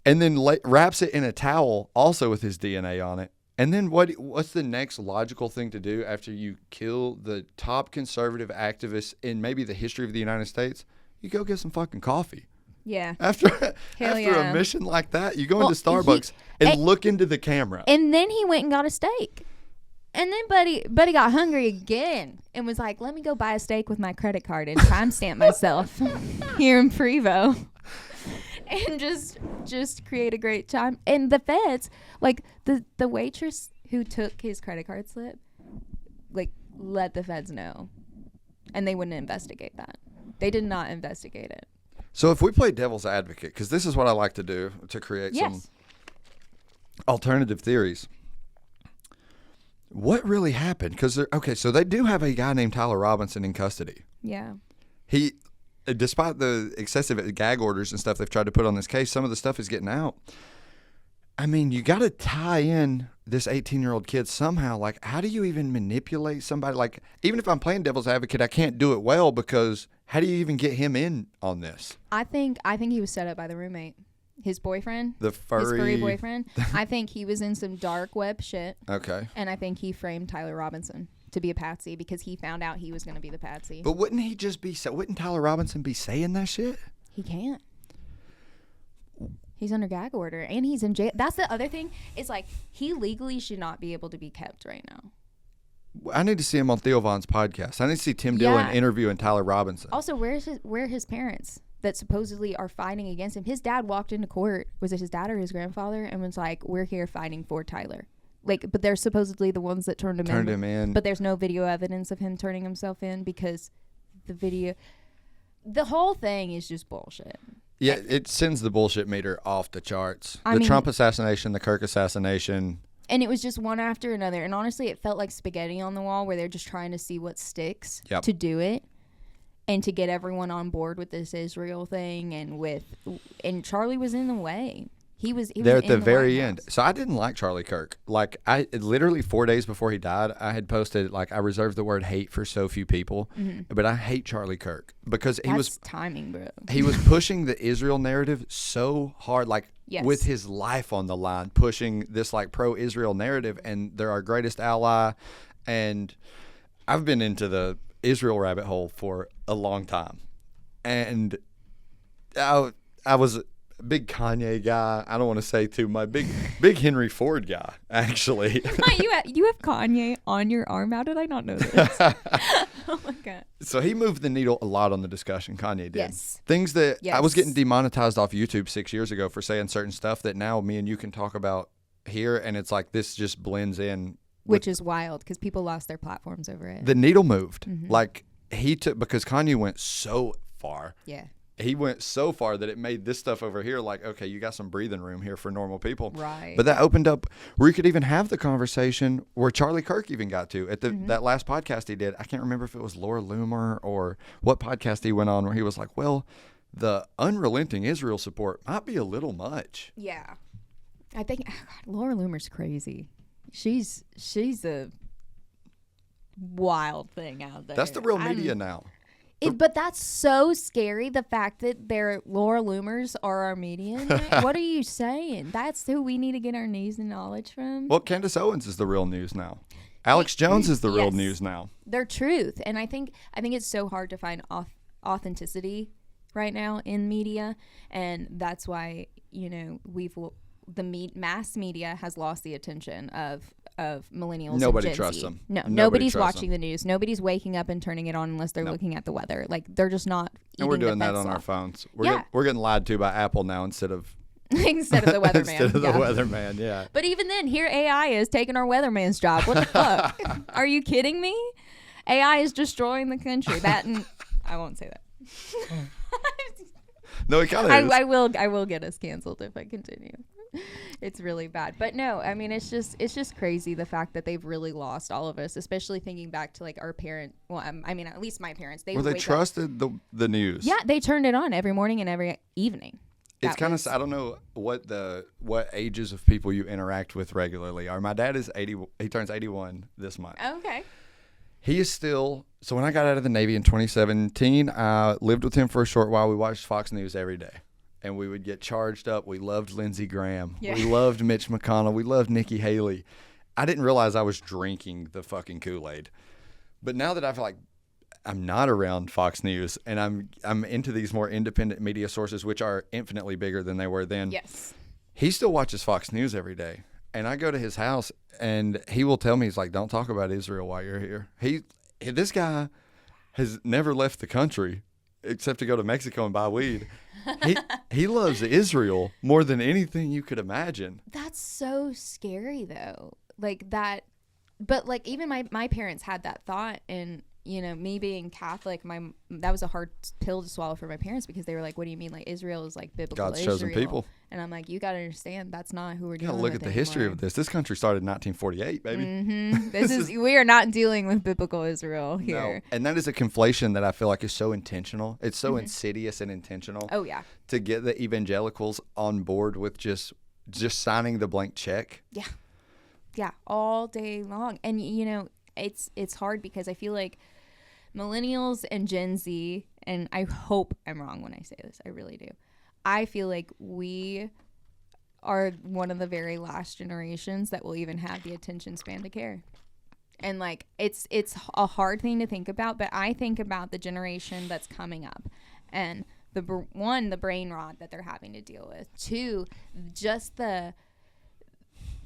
And then wraps it in a towel, also with his DNA on it. And then what's the next logical thing to do after you kill the top conservative activist in maybe the history of the United States? You go get some fucking coffee. Yeah. After a mission like that, you go into Starbucks and look into the camera. And then he went and got a steak. And then Buddy got hungry again and was like, let me go buy a steak with my credit card and timestamp myself here in Prevo. And just create a great time. And the feds, like the waitress who took his credit card slip, like let the feds know. And they wouldn't investigate that. They did not investigate it. So if we play devil's advocate, because this is what I like to do to create some alternative theories. What really happened? Because so they do have a guy named Tyler Robinson in custody. Yeah. Despite the excessive gag orders and stuff they've tried to put on this case, some of the stuff is getting out. I mean, you got to tie in this 18-year-old kid somehow. Like, how do you even manipulate somebody? Like, even if I'm playing devil's advocate, I can't do it well because how do you even get him in on this? I think he was set up by the roommate, his boyfriend, his furry boyfriend. I think he was in some dark web shit. Okay. And I think he framed Tyler Robinson to be a patsy because he found out he was going to be the patsy. But wouldn't Tyler Robinson be saying that shit? He can't. He's under gag order and he's in jail. That's the other thing. It's like he legally should not be able to be kept right now. I need to see him on Theo Vaughn's podcast. I need to see Tim Dillon interviewing Tyler Robinson. Also, where are his parents that supposedly are fighting against him? His dad walked into court. Was it his dad or his grandfather? And was like, we're here fighting for Tyler. Like, but they're supposedly the ones that turned him in. But there's no video evidence of him turning himself in because the whole thing is just bullshit. Yeah, it sends the bullshit meter off the charts. The Trump assassination, the Kirk assassination. And it was just one after another. And honestly, it felt like spaghetti on the wall where they're just trying to see what sticks to do it. And to get everyone on board with this Israel thing. And Charlie was in the way. He was there at the very end. So I didn't like Chalie Kirk. Like, I literally 4 days before he died, I had posted, like, I reserved the word hate for so few people. Mm-hmm. But I hate Chalie Kirk because That's timing, bro. He was pushing the Israel narrative so hard, like, with his life on the line, pushing this, like, pro-Israel narrative. And they're our greatest ally. And I've been into the Israel rabbit hole for a long time. And I was a big Kanye guy. I don't want to say too much. Big Henry Ford guy, actually. You have Kanye on your arm. How did I not know this? Oh my god. So he moved the needle a lot on the discussion. Kanye did. Yes. Things that I was Yes. getting demonetized off YouTube 6 years ago for saying certain stuff that now me and you can talk about here, and it's like this just blends in. Which is wild because people lost their platforms over it. The needle moved. Mm-hmm. Like he took, because Kanye went so far. Yeah. He went so far that it made this stuff over here like, okay, you got some breathing room here for normal people. Right. But that opened up where you could even have the conversation where Chalie Kirk even got to at that last podcast he did. I can't remember if it was Laura Loomer or what podcast he went on where he was like, well, the unrelenting Israel support might be a little much. Yeah. I think Laura Loomer's crazy. She's a wild thing out there. That's the real media now. But that's so scary. The fact that their Laura Loomers are our media. What are you saying? That's who we need to get our news and knowledge from. Well, Candace Owens is the real news now. Alex Jones is the real Yes. news now. Their truth, and I think it's so hard to find authenticity right now in media, and that's why mass media has lost the attention of millennials. Nobody and Gen trusts Z. them. No, Nobody nobody's trusts watching the news. Nobody's waking up and turning it on unless they're looking at the weather. Like they're just not. And we're doing the that fence on our off. phones. Yeah. We're getting lied to by Apple now instead of instead of the weatherman. instead of the Yeah. weatherman. Yeah. But even then, here AI is taking our weatherman's job. What the fuck? Are you kidding me? AI is destroying the country. That and I won't say that. No, it kind of is. I will get us canceled if I continue. It's really bad. But no, I mean it's just crazy the fact that they've really lost all of us, especially thinking back to like our parent. Well, I mean at least my parents. They Well, they wake up- trusted the news. Yeah, they turned it on every morning and every evening. It's That kind was- of, I don't know what ages of people you interact with regularly are. My dad is 80. He turns 81 this month. Okay. He is still, so when I got out of the Navy in 2017, I lived with him for a short while. We watched Fox News every day. And we would get charged up. We loved Lindsey Graham. Yeah. We loved Mitch McConnell. We loved Nikki Haley. I didn't realize I was drinking the fucking Kool-Aid. But now that I feel like I'm not around Fox News and I'm into these more independent media sources, which are infinitely bigger than they were then. Yes. He still watches Fox News every day. And I go to his house and he will tell me, he's like, don't talk about Israel while you're here. This guy has never left the country except to go to Mexico and buy weed. He loves Israel more than anything you could imagine. That's so scary though. Like that, but like even my parents had that thought, and me being Catholic, that was a hard pill to swallow for my parents because they were like, what do you mean? Like Israel is like biblical God's Israel. chosen people. And I'm like, you got to understand that's not who we're You dealing gotta with. look at the history anymore. of this. This country started in 1948, baby. Mm-hmm. We are not dealing with biblical Israel here. No. And that is a conflation that I feel like is so intentional. It's so insidious and intentional. Oh yeah. To get the evangelicals on board with just signing the blank check. Yeah. Yeah. All day long. And it's hard because I feel like millennials and Gen Z, and I hope I'm wrong when I say this, I really do. I feel like we are one of the very last generations that will even have the attention span to care. And like it's a hard thing to think about, but I think about the generation that's coming up, and the brain rot that they're having to deal with. Two, just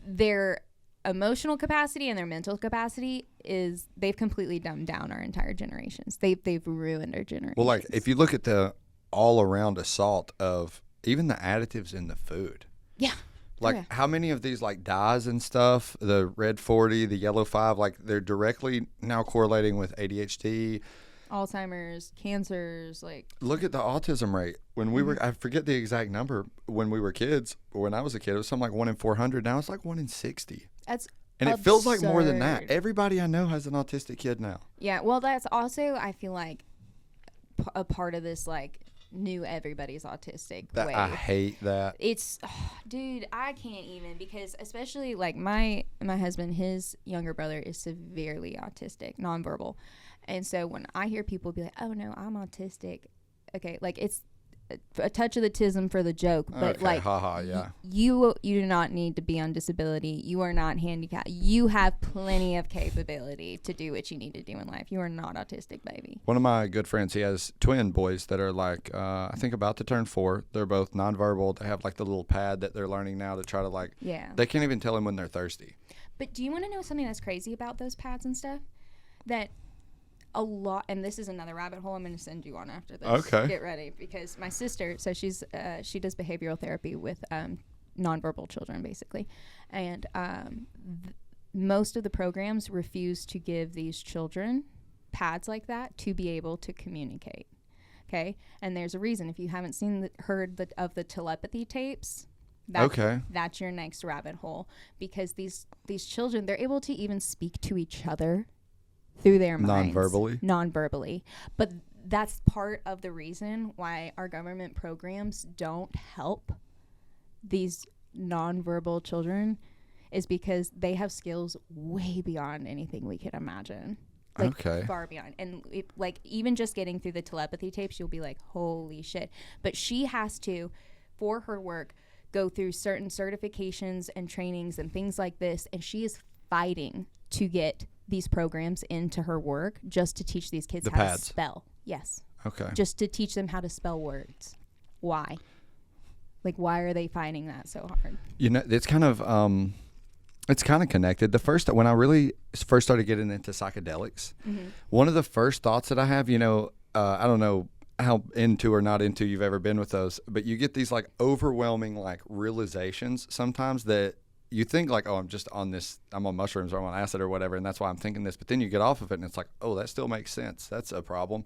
their emotional capacity and their mental capacity is they've completely dumbed down our entire generations. They've ruined our generations. Well, like if you look at the all around assault of even the additives in the food. Yeah. Like how many of these like dyes and stuff, the red 40, the yellow 5, like they're directly now correlating with ADHD, Alzheimer's, cancers, like look at the autism rate. When we were, I forget the exact number when we were kids, or when I was a kid, it was something like 1 in 400. Now it's like 1 in 60. that's And it feels like more than that. absurd. Everybody I know has an autistic kid now. Yeah, well, that's also, I feel like, a part of this, like, new everybody's autistic That wave. I hate that. It's, dude, I can't even, because especially, like, my husband, his younger brother is severely autistic, nonverbal. And so when I hear people be like, oh, no, I'm autistic, okay, like, a touch of the tism for the joke, but Okay, like haha, yeah. you do not need to be on disability. You are not handicapped. You have plenty of capability to do what you need to do in life. You are not autistic, baby. One of my good friends, he has twin boys that are like, I think about to turn 4. They're both nonverbal. They have like the little pad that they're learning now to try to like, Yeah. they can't even tell him when they're thirsty. But do you want to know something that's crazy about those pads and stuff? That a lot, and this is another rabbit hole I'm going to send you on after this. Okay. Get ready, because my sister, so she does behavioral therapy with nonverbal children, basically. And most of the programs refuse to give these children pads like that to be able to communicate. Okay? And there's a reason. If you haven't heard of the telepathy tapes, that's your next rabbit hole, because these children, they're able to even speak to each other through their minds. Non-verbally. But that's part of the reason why our government programs don't help these non-verbal children, is because they have skills way beyond anything we could imagine. Like, far beyond. And like, even just getting through the telepathy tapes, you'll be like, holy shit. But she has to, for her work, go through certain certifications and trainings and things like this, and she is fighting to get these programs into her work just to teach these kids how to spell. Yes. Okay. Just to teach them how to spell words. Why? Like, why are they finding that so hard? You know, it's kind of connected. When I really first started getting into psychedelics, one of the first thoughts that I have, you know, I don't know how into or not into you've ever been with those, but you get these like overwhelming like realizations sometimes that you think like, oh, I'm on mushrooms or I'm on acid or whatever, and that's why I'm thinking this. But then you get off of it and it's like, oh, that still makes sense. That's a problem.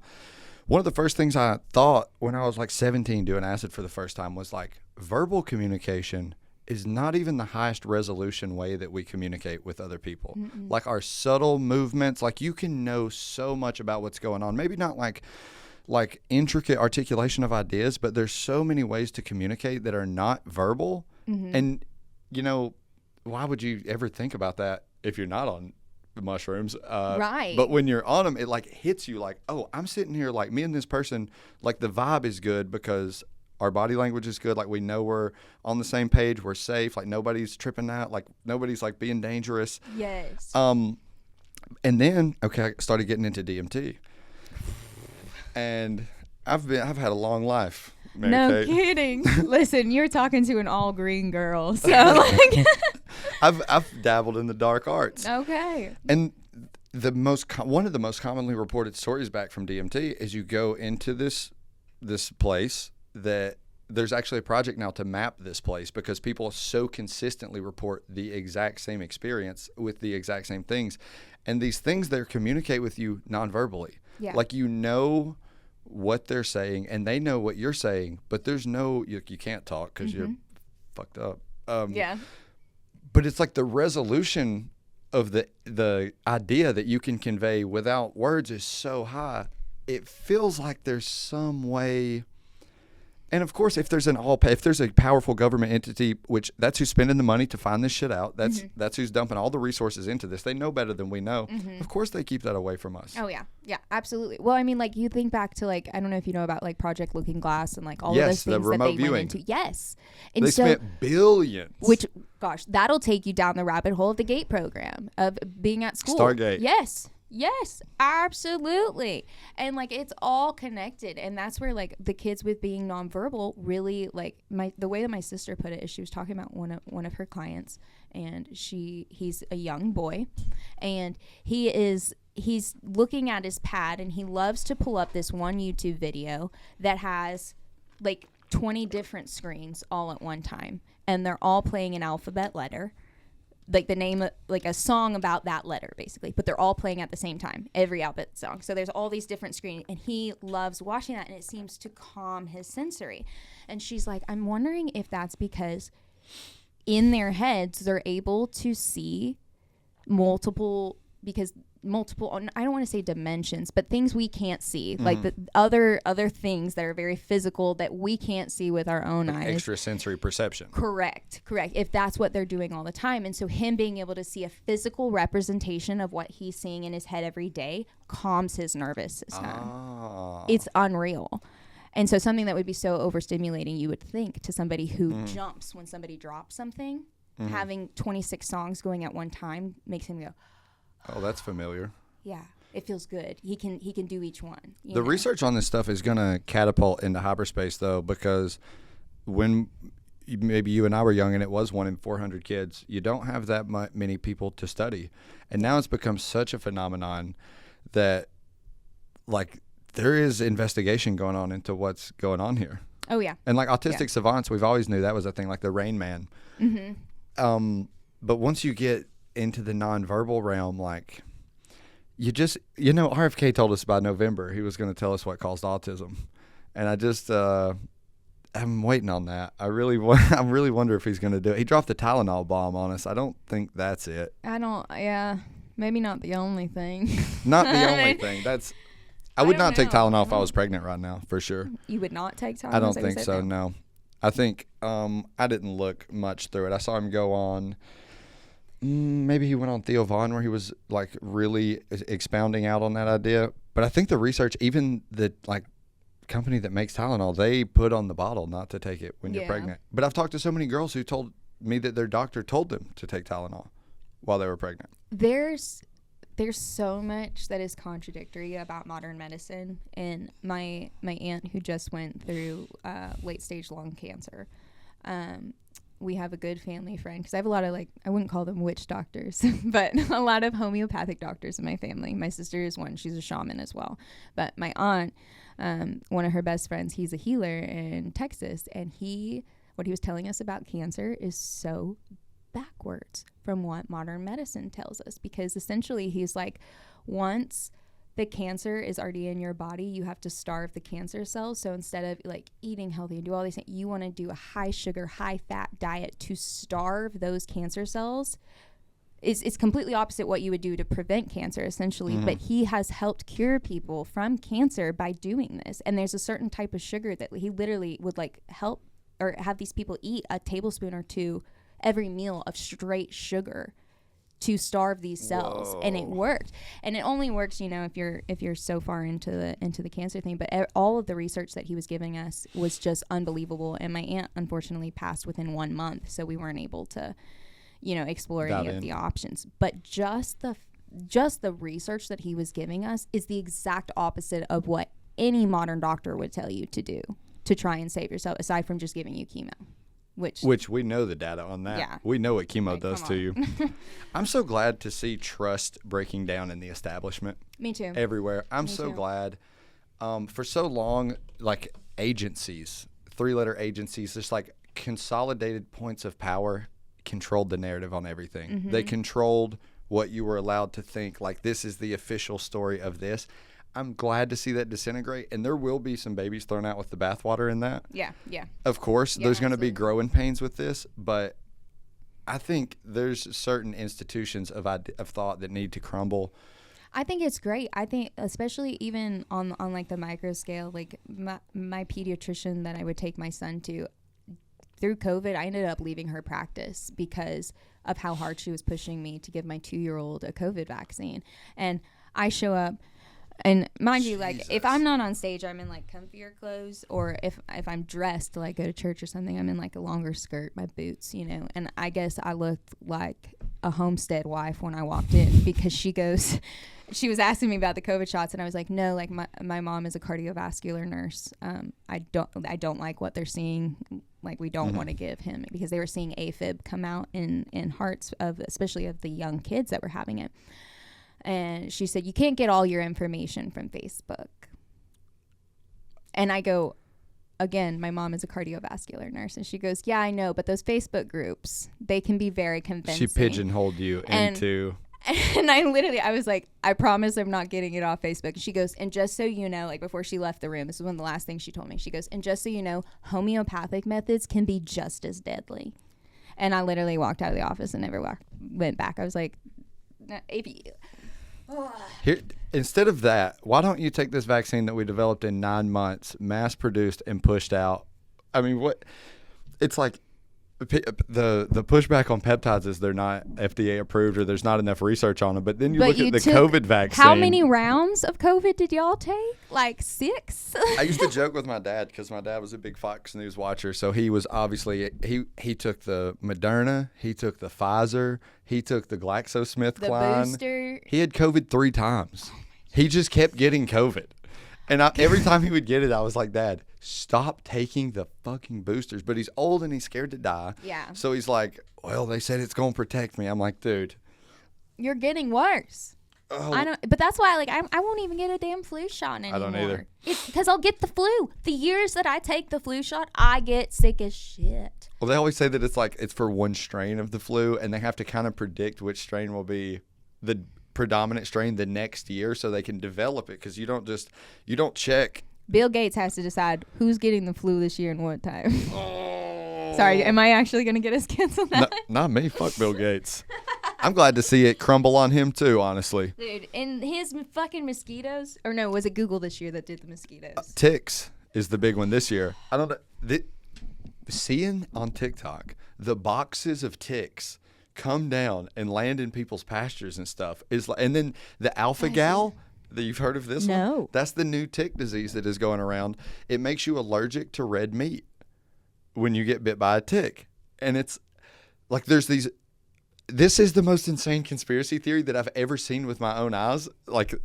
One of the first things I thought when I was like 17 doing acid for the first time was like, verbal communication is not even the highest resolution way that we communicate with other people. Like our subtle movements, like you can know so much about what's going on. Maybe not like intricate articulation of ideas, but there's so many ways to communicate that are not verbal. And, you know, why would you ever think about that if you're not on the mushrooms? Right. But when you're on them, it like hits you like, oh, I'm sitting here like me and this person, like the vibe is good because our body language is good. Like we know we're on the same page. We're safe. Like nobody's tripping out. Like nobody's like being dangerous. Yes. And then, I started getting into DMT. And I've had a long life. Mary No Kate. kidding. Listen, you're talking to an all green girl, so like. I've dabbled in the dark arts. Okay. And one of the most commonly reported stories back from DMT is you go into this place that there's actually a project now to map this place because people so consistently report the exact same experience with the exact same things, and these things they communicate with you non-verbally. Yeah. Like you know what they're saying and they know what you're saying, but there's no you can't talk because you're fucked up. Yeah. But it's like the resolution of the idea that you can convey without words is so high. It feels like there's some way. And of course, if there's a powerful government entity, which that's who's spending the money to find this shit out, that's who's dumping all the resources into this. They know better than we know. Of course, they keep that away from us. Oh yeah, yeah, absolutely. Well, I mean, like you think back to like I don't know if you know about like Project Looking Glass and like all of those things that they went into. Yes, and they spent billions. Which, gosh, that'll take you down the rabbit hole of the GATE program of being at school. Stargate. Yes, absolutely. And like it's all connected, and that's where like the kids with being nonverbal really like the way that my sister put it is she was talking about one of her clients, and he's a young boy, and he's looking at his pad, and he loves to pull up this one YouTube video that has like 20 different screens all at one time, and they're all playing an alphabet letter. Like the name of like a song about that letter basically, but they're all playing at the same time, every alphabet song. So there's all these different screens, and he loves watching that, and it seems to calm his sensory. And she's like, I'm wondering if that's because in their heads they're able to see multiple, I don't want to say dimensions, but things we can't see, like the other things that are very physical that we can't see with our own eyes. Extrasensory perception. Correct. If that's what they're doing all the time. And so him being able to see a physical representation of what he's seeing in his head every day calms his nervous system. It's unreal. And so something that would be so overstimulating, you would think, to somebody who jumps when somebody drops something, having 26 songs going at one time makes him go, oh, that's familiar. yeah, it feels good. He can do each one. The research on this stuff is going to catapult into hyperspace, though, because when maybe you and I were young and it was 1 in 400 kids, you don't have that many people to study. And now it's become such a phenomenon that, like, there is investigation going on into what's going on here. Oh, yeah. And, like, autistic savants, we've always knew that was a thing, like the Rain Man. But once you get into the nonverbal realm, like, RFK told us by November he was going to tell us what caused autism. And I just, I'm waiting on that. I really wonder if he's going to do it. He dropped the Tylenol bomb on us. I don't think that's it. Maybe not the only thing. Not the only thing. I would not take Tylenol if I was pregnant right now, for sure. You would not take Tylenol? I don't think so, no. I think, I didn't look much through it. I saw him go on, maybe he went on Theo Vaughn where he was, like, really expounding out on that idea. But I think the research, even the, like, company that makes Tylenol, they put on the bottle not to take it when you're pregnant. But I've talked to so many girls who told me that their doctor told them to take Tylenol while they were pregnant. There's so much that is contradictory about modern medicine. And my aunt, who just went through late stage lung cancer, we have a good family friend, because I have a lot of, like, I wouldn't call them witch doctors, but a lot of homeopathic doctors in my family. My sister is one. She's a shaman as well. But my aunt, one of her best friends, he's a healer in Texas, and what he was telling us about cancer is so backwards from what modern medicine tells us, because essentially he's like, once the cancer is already in your body, you have to starve the cancer cells. So instead of, like, eating healthy and do all these things, you want to do a high sugar, high fat diet to starve those cancer cells. It's completely opposite what you would do to prevent cancer, essentially. But he has helped cure people from cancer by doing this. And there's a certain type of sugar that he literally would, like, help or have these people eat a tablespoon or two every meal of straight sugar to starve these cells. Whoa. And it worked. And it only works, if you're so far into the cancer thing. But all of the research that he was giving us was just unbelievable. And my aunt unfortunately passed within 1 month, so we weren't able to, explore any of the options. But just the research that he was giving us is the exact opposite of what any modern doctor would tell you to do to try and save yourself, aside from just giving you chemo. Which we know the data on that. Yeah. We know what chemo does to you. I'm so glad to see trust breaking down in the establishment. Me too. Everywhere. I'm so glad. For so long, like, agencies, 3-letter agencies, just like consolidated points of power controlled the narrative on everything. They controlled what you were allowed to think. Like, this is the official story of this. I'm glad to see that disintegrate, and there will be some babies thrown out with the bathwater in that. Yeah. Of course, there's going to be growing pains with this, but I think there's certain institutions of thought that need to crumble. I think it's great. I think, especially even on like the micro scale, like my pediatrician that I would take my son to, through COVID, I ended up leaving her practice because of how hard she was pushing me to give my 2-year-old a COVID vaccine. And I show up. And mind you, like, if I'm not on stage, I'm in, like, comfier clothes, or if I'm dressed to, like, go to church or something, I'm in, like, a longer skirt, my boots, and I guess I looked like a homestead wife when I walked in, because she was asking me about the COVID shots, and I was like, no, like, my mom is a cardiovascular nurse. I don't like what they're seeing. Like, we don't want to give him, because they were seeing AFib come out in hearts especially of the young kids that were having it. And she said, you can't get all your information from Facebook. And I go, again, my mom is a cardiovascular nurse. And she goes, yeah, I know. But those Facebook groups, they can be very convincing. She pigeonholed you into. And I was like, I promise I'm not getting it off Facebook. And she goes, and just so you know, like, before she left the room, this is one of the last things she told me. She goes, and just so you know, homeopathic methods can be just as deadly. And I literally walked out of the office and never went back. I was like, Here, instead of that, why don't you take this vaccine that we developed in 9 months, mass produced and pushed out? I mean, what? It's like the pushback on peptides is they're not FDA approved or there's not enough research on them. But then you But look you at the took- COVID vaccine. How many rounds of COVID did y'all take? Like 6? I used to joke with my dad because my dad was a big Fox News watcher. So he was obviously he took the Moderna, he took the Pfizer, he took the GlaxoSmithKline. The booster. He had COVID 3 times. He just kept getting COVID. And every time he would get it, I was like, Dad, stop taking the fucking boosters. But he's old and he's scared to die. Yeah. So he's like, well, they said it's going to protect me. I'm like, dude. You're getting worse. Oh, I don't, but that's why I won't even get a damn flu shot anymore. I don't either. Because I'll get the flu. The years that I take the flu shot, I get sick as shit. Well, they always say that it's for one strain of the flu, and they have to kind of predict which strain will be the predominant strain the next year so they can develop it because you don't check. Bill Gates has to decide who's getting the flu this year and what time. Sorry, am I actually going to get us canceled? Not me. Fuck Bill Gates. I'm glad to see it crumble on him too, honestly. Dude, and his fucking mosquitoes, or no, was it Google this year that did the mosquitoes? Ticks is the big one this year. I don't know. Seeing on TikTok the boxes of ticks come down and land in people's pastures and stuff and then the alpha gal that you've heard of this one? No. That's the new tick disease that is going around. It makes you allergic to red meat when you get bit by a tick. And it's like this is the most insane conspiracy theory that I've ever seen with my own eyes. Like,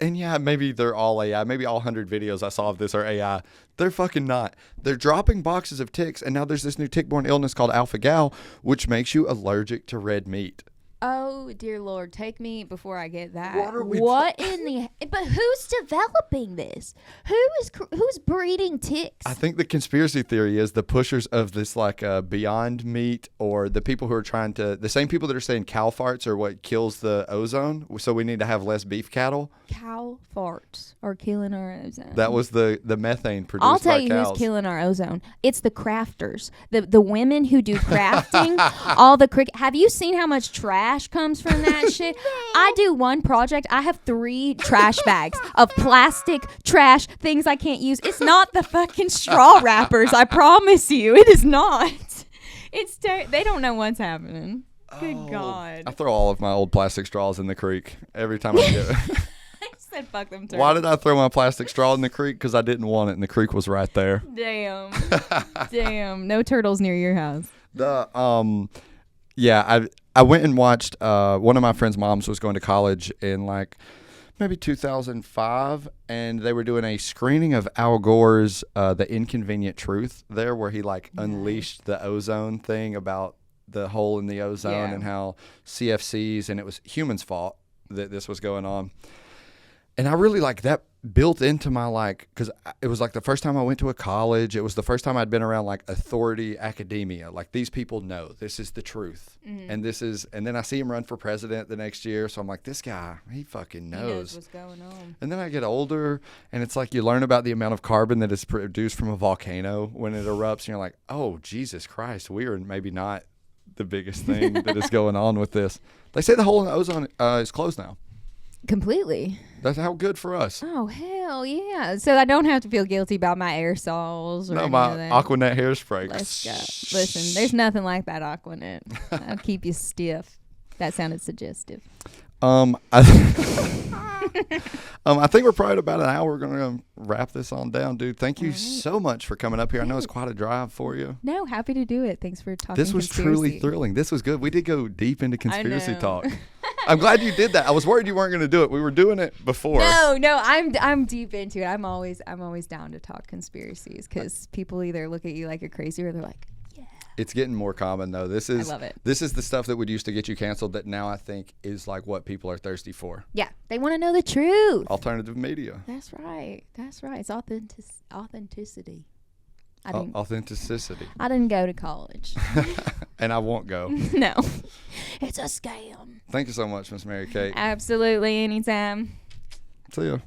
and yeah, maybe they're all AI. Maybe all 100 videos I saw of this are AI. They're fucking not. They're dropping boxes of ticks, and now there's this new tick-borne illness called alpha-gal, which makes you allergic to red meat. Oh, dear Lord, take me before I get that. What are we in the... But who's developing this? Who's breeding ticks? I think the conspiracy theory is the pushers of this Beyond Meat or the people who are trying to... The same people that are saying cow farts are what kills the ozone, so we need to have less beef cattle. Cow farts are killing our ozone. That was the methane produced I'll tell by you cows. who's killing our ozone. It's the crafters. The women who do crafting. All the Have you seen how much trash comes from that shit? I do one project. I have 3 trash bags of plastic trash, things I can't use. It's not the fucking straw wrappers. I promise you. It is not. It's they don't know what's happening. Good God. I throw all of my old plastic straws in the creek every time I get I said fuck them turtles. Why did I throw my plastic straw in the creek? Because I didn't want it, and the creek was right there. Damn. Damn. No turtles near your house. Yeah, I went and watched, one of my friend's moms was going to college in maybe 2005, and they were doing a screening of Al Gore's The Inconvenient Truth there, where he unleashed the ozone thing about the hole in the ozone and how CFCs, and it was humans' fault that this was going on. And I really that built into my because it was the first time I went to a college. It was the first time I'd been around authority academia. These people know this is the truth, and and then I see him run for president the next year. So I'm like, this guy, he fucking knows. He knows what's going on. And then I get older, and it's you learn about the amount of carbon that is produced from a volcano when it erupts, and you're like, oh Jesus Christ, we are maybe not the biggest thing that is going on with this. They say the hole in the ozone is closed now. Completely. That's how good for us. Oh, hell yeah. So I don't have to feel guilty about my aerosols or my any of that. Aquanet hairspray. Let's go. Listen, there's nothing like that Aquanet. I'll keep you stiff. That sounded suggestive. I think we're probably at about an hour. We're going to wrap this on down, dude. Thank you so much for coming up here. I know it's quite a drive for you. No, happy to do it. Thanks for talking. This was truly thrilling. This was good. We did go deep into conspiracy know. talk. I'm glad you did that. I was worried you weren't going to do it. We were doing it before. No, I'm deep into it. I'm always down to talk conspiracies because people either look at you like you're crazy or they're like, yeah. It's getting more common though. I love it. This is the stuff that would used to get you canceled that now I think is what people are thirsty for. Yeah, they want to know the truth. Alternative media. That's right. It's authenticity. Authenticity. I didn't go to college. And I won't go. No. It's a scam. Thank you so much, Miss Mary Kate. Absolutely. Anytime. See ya.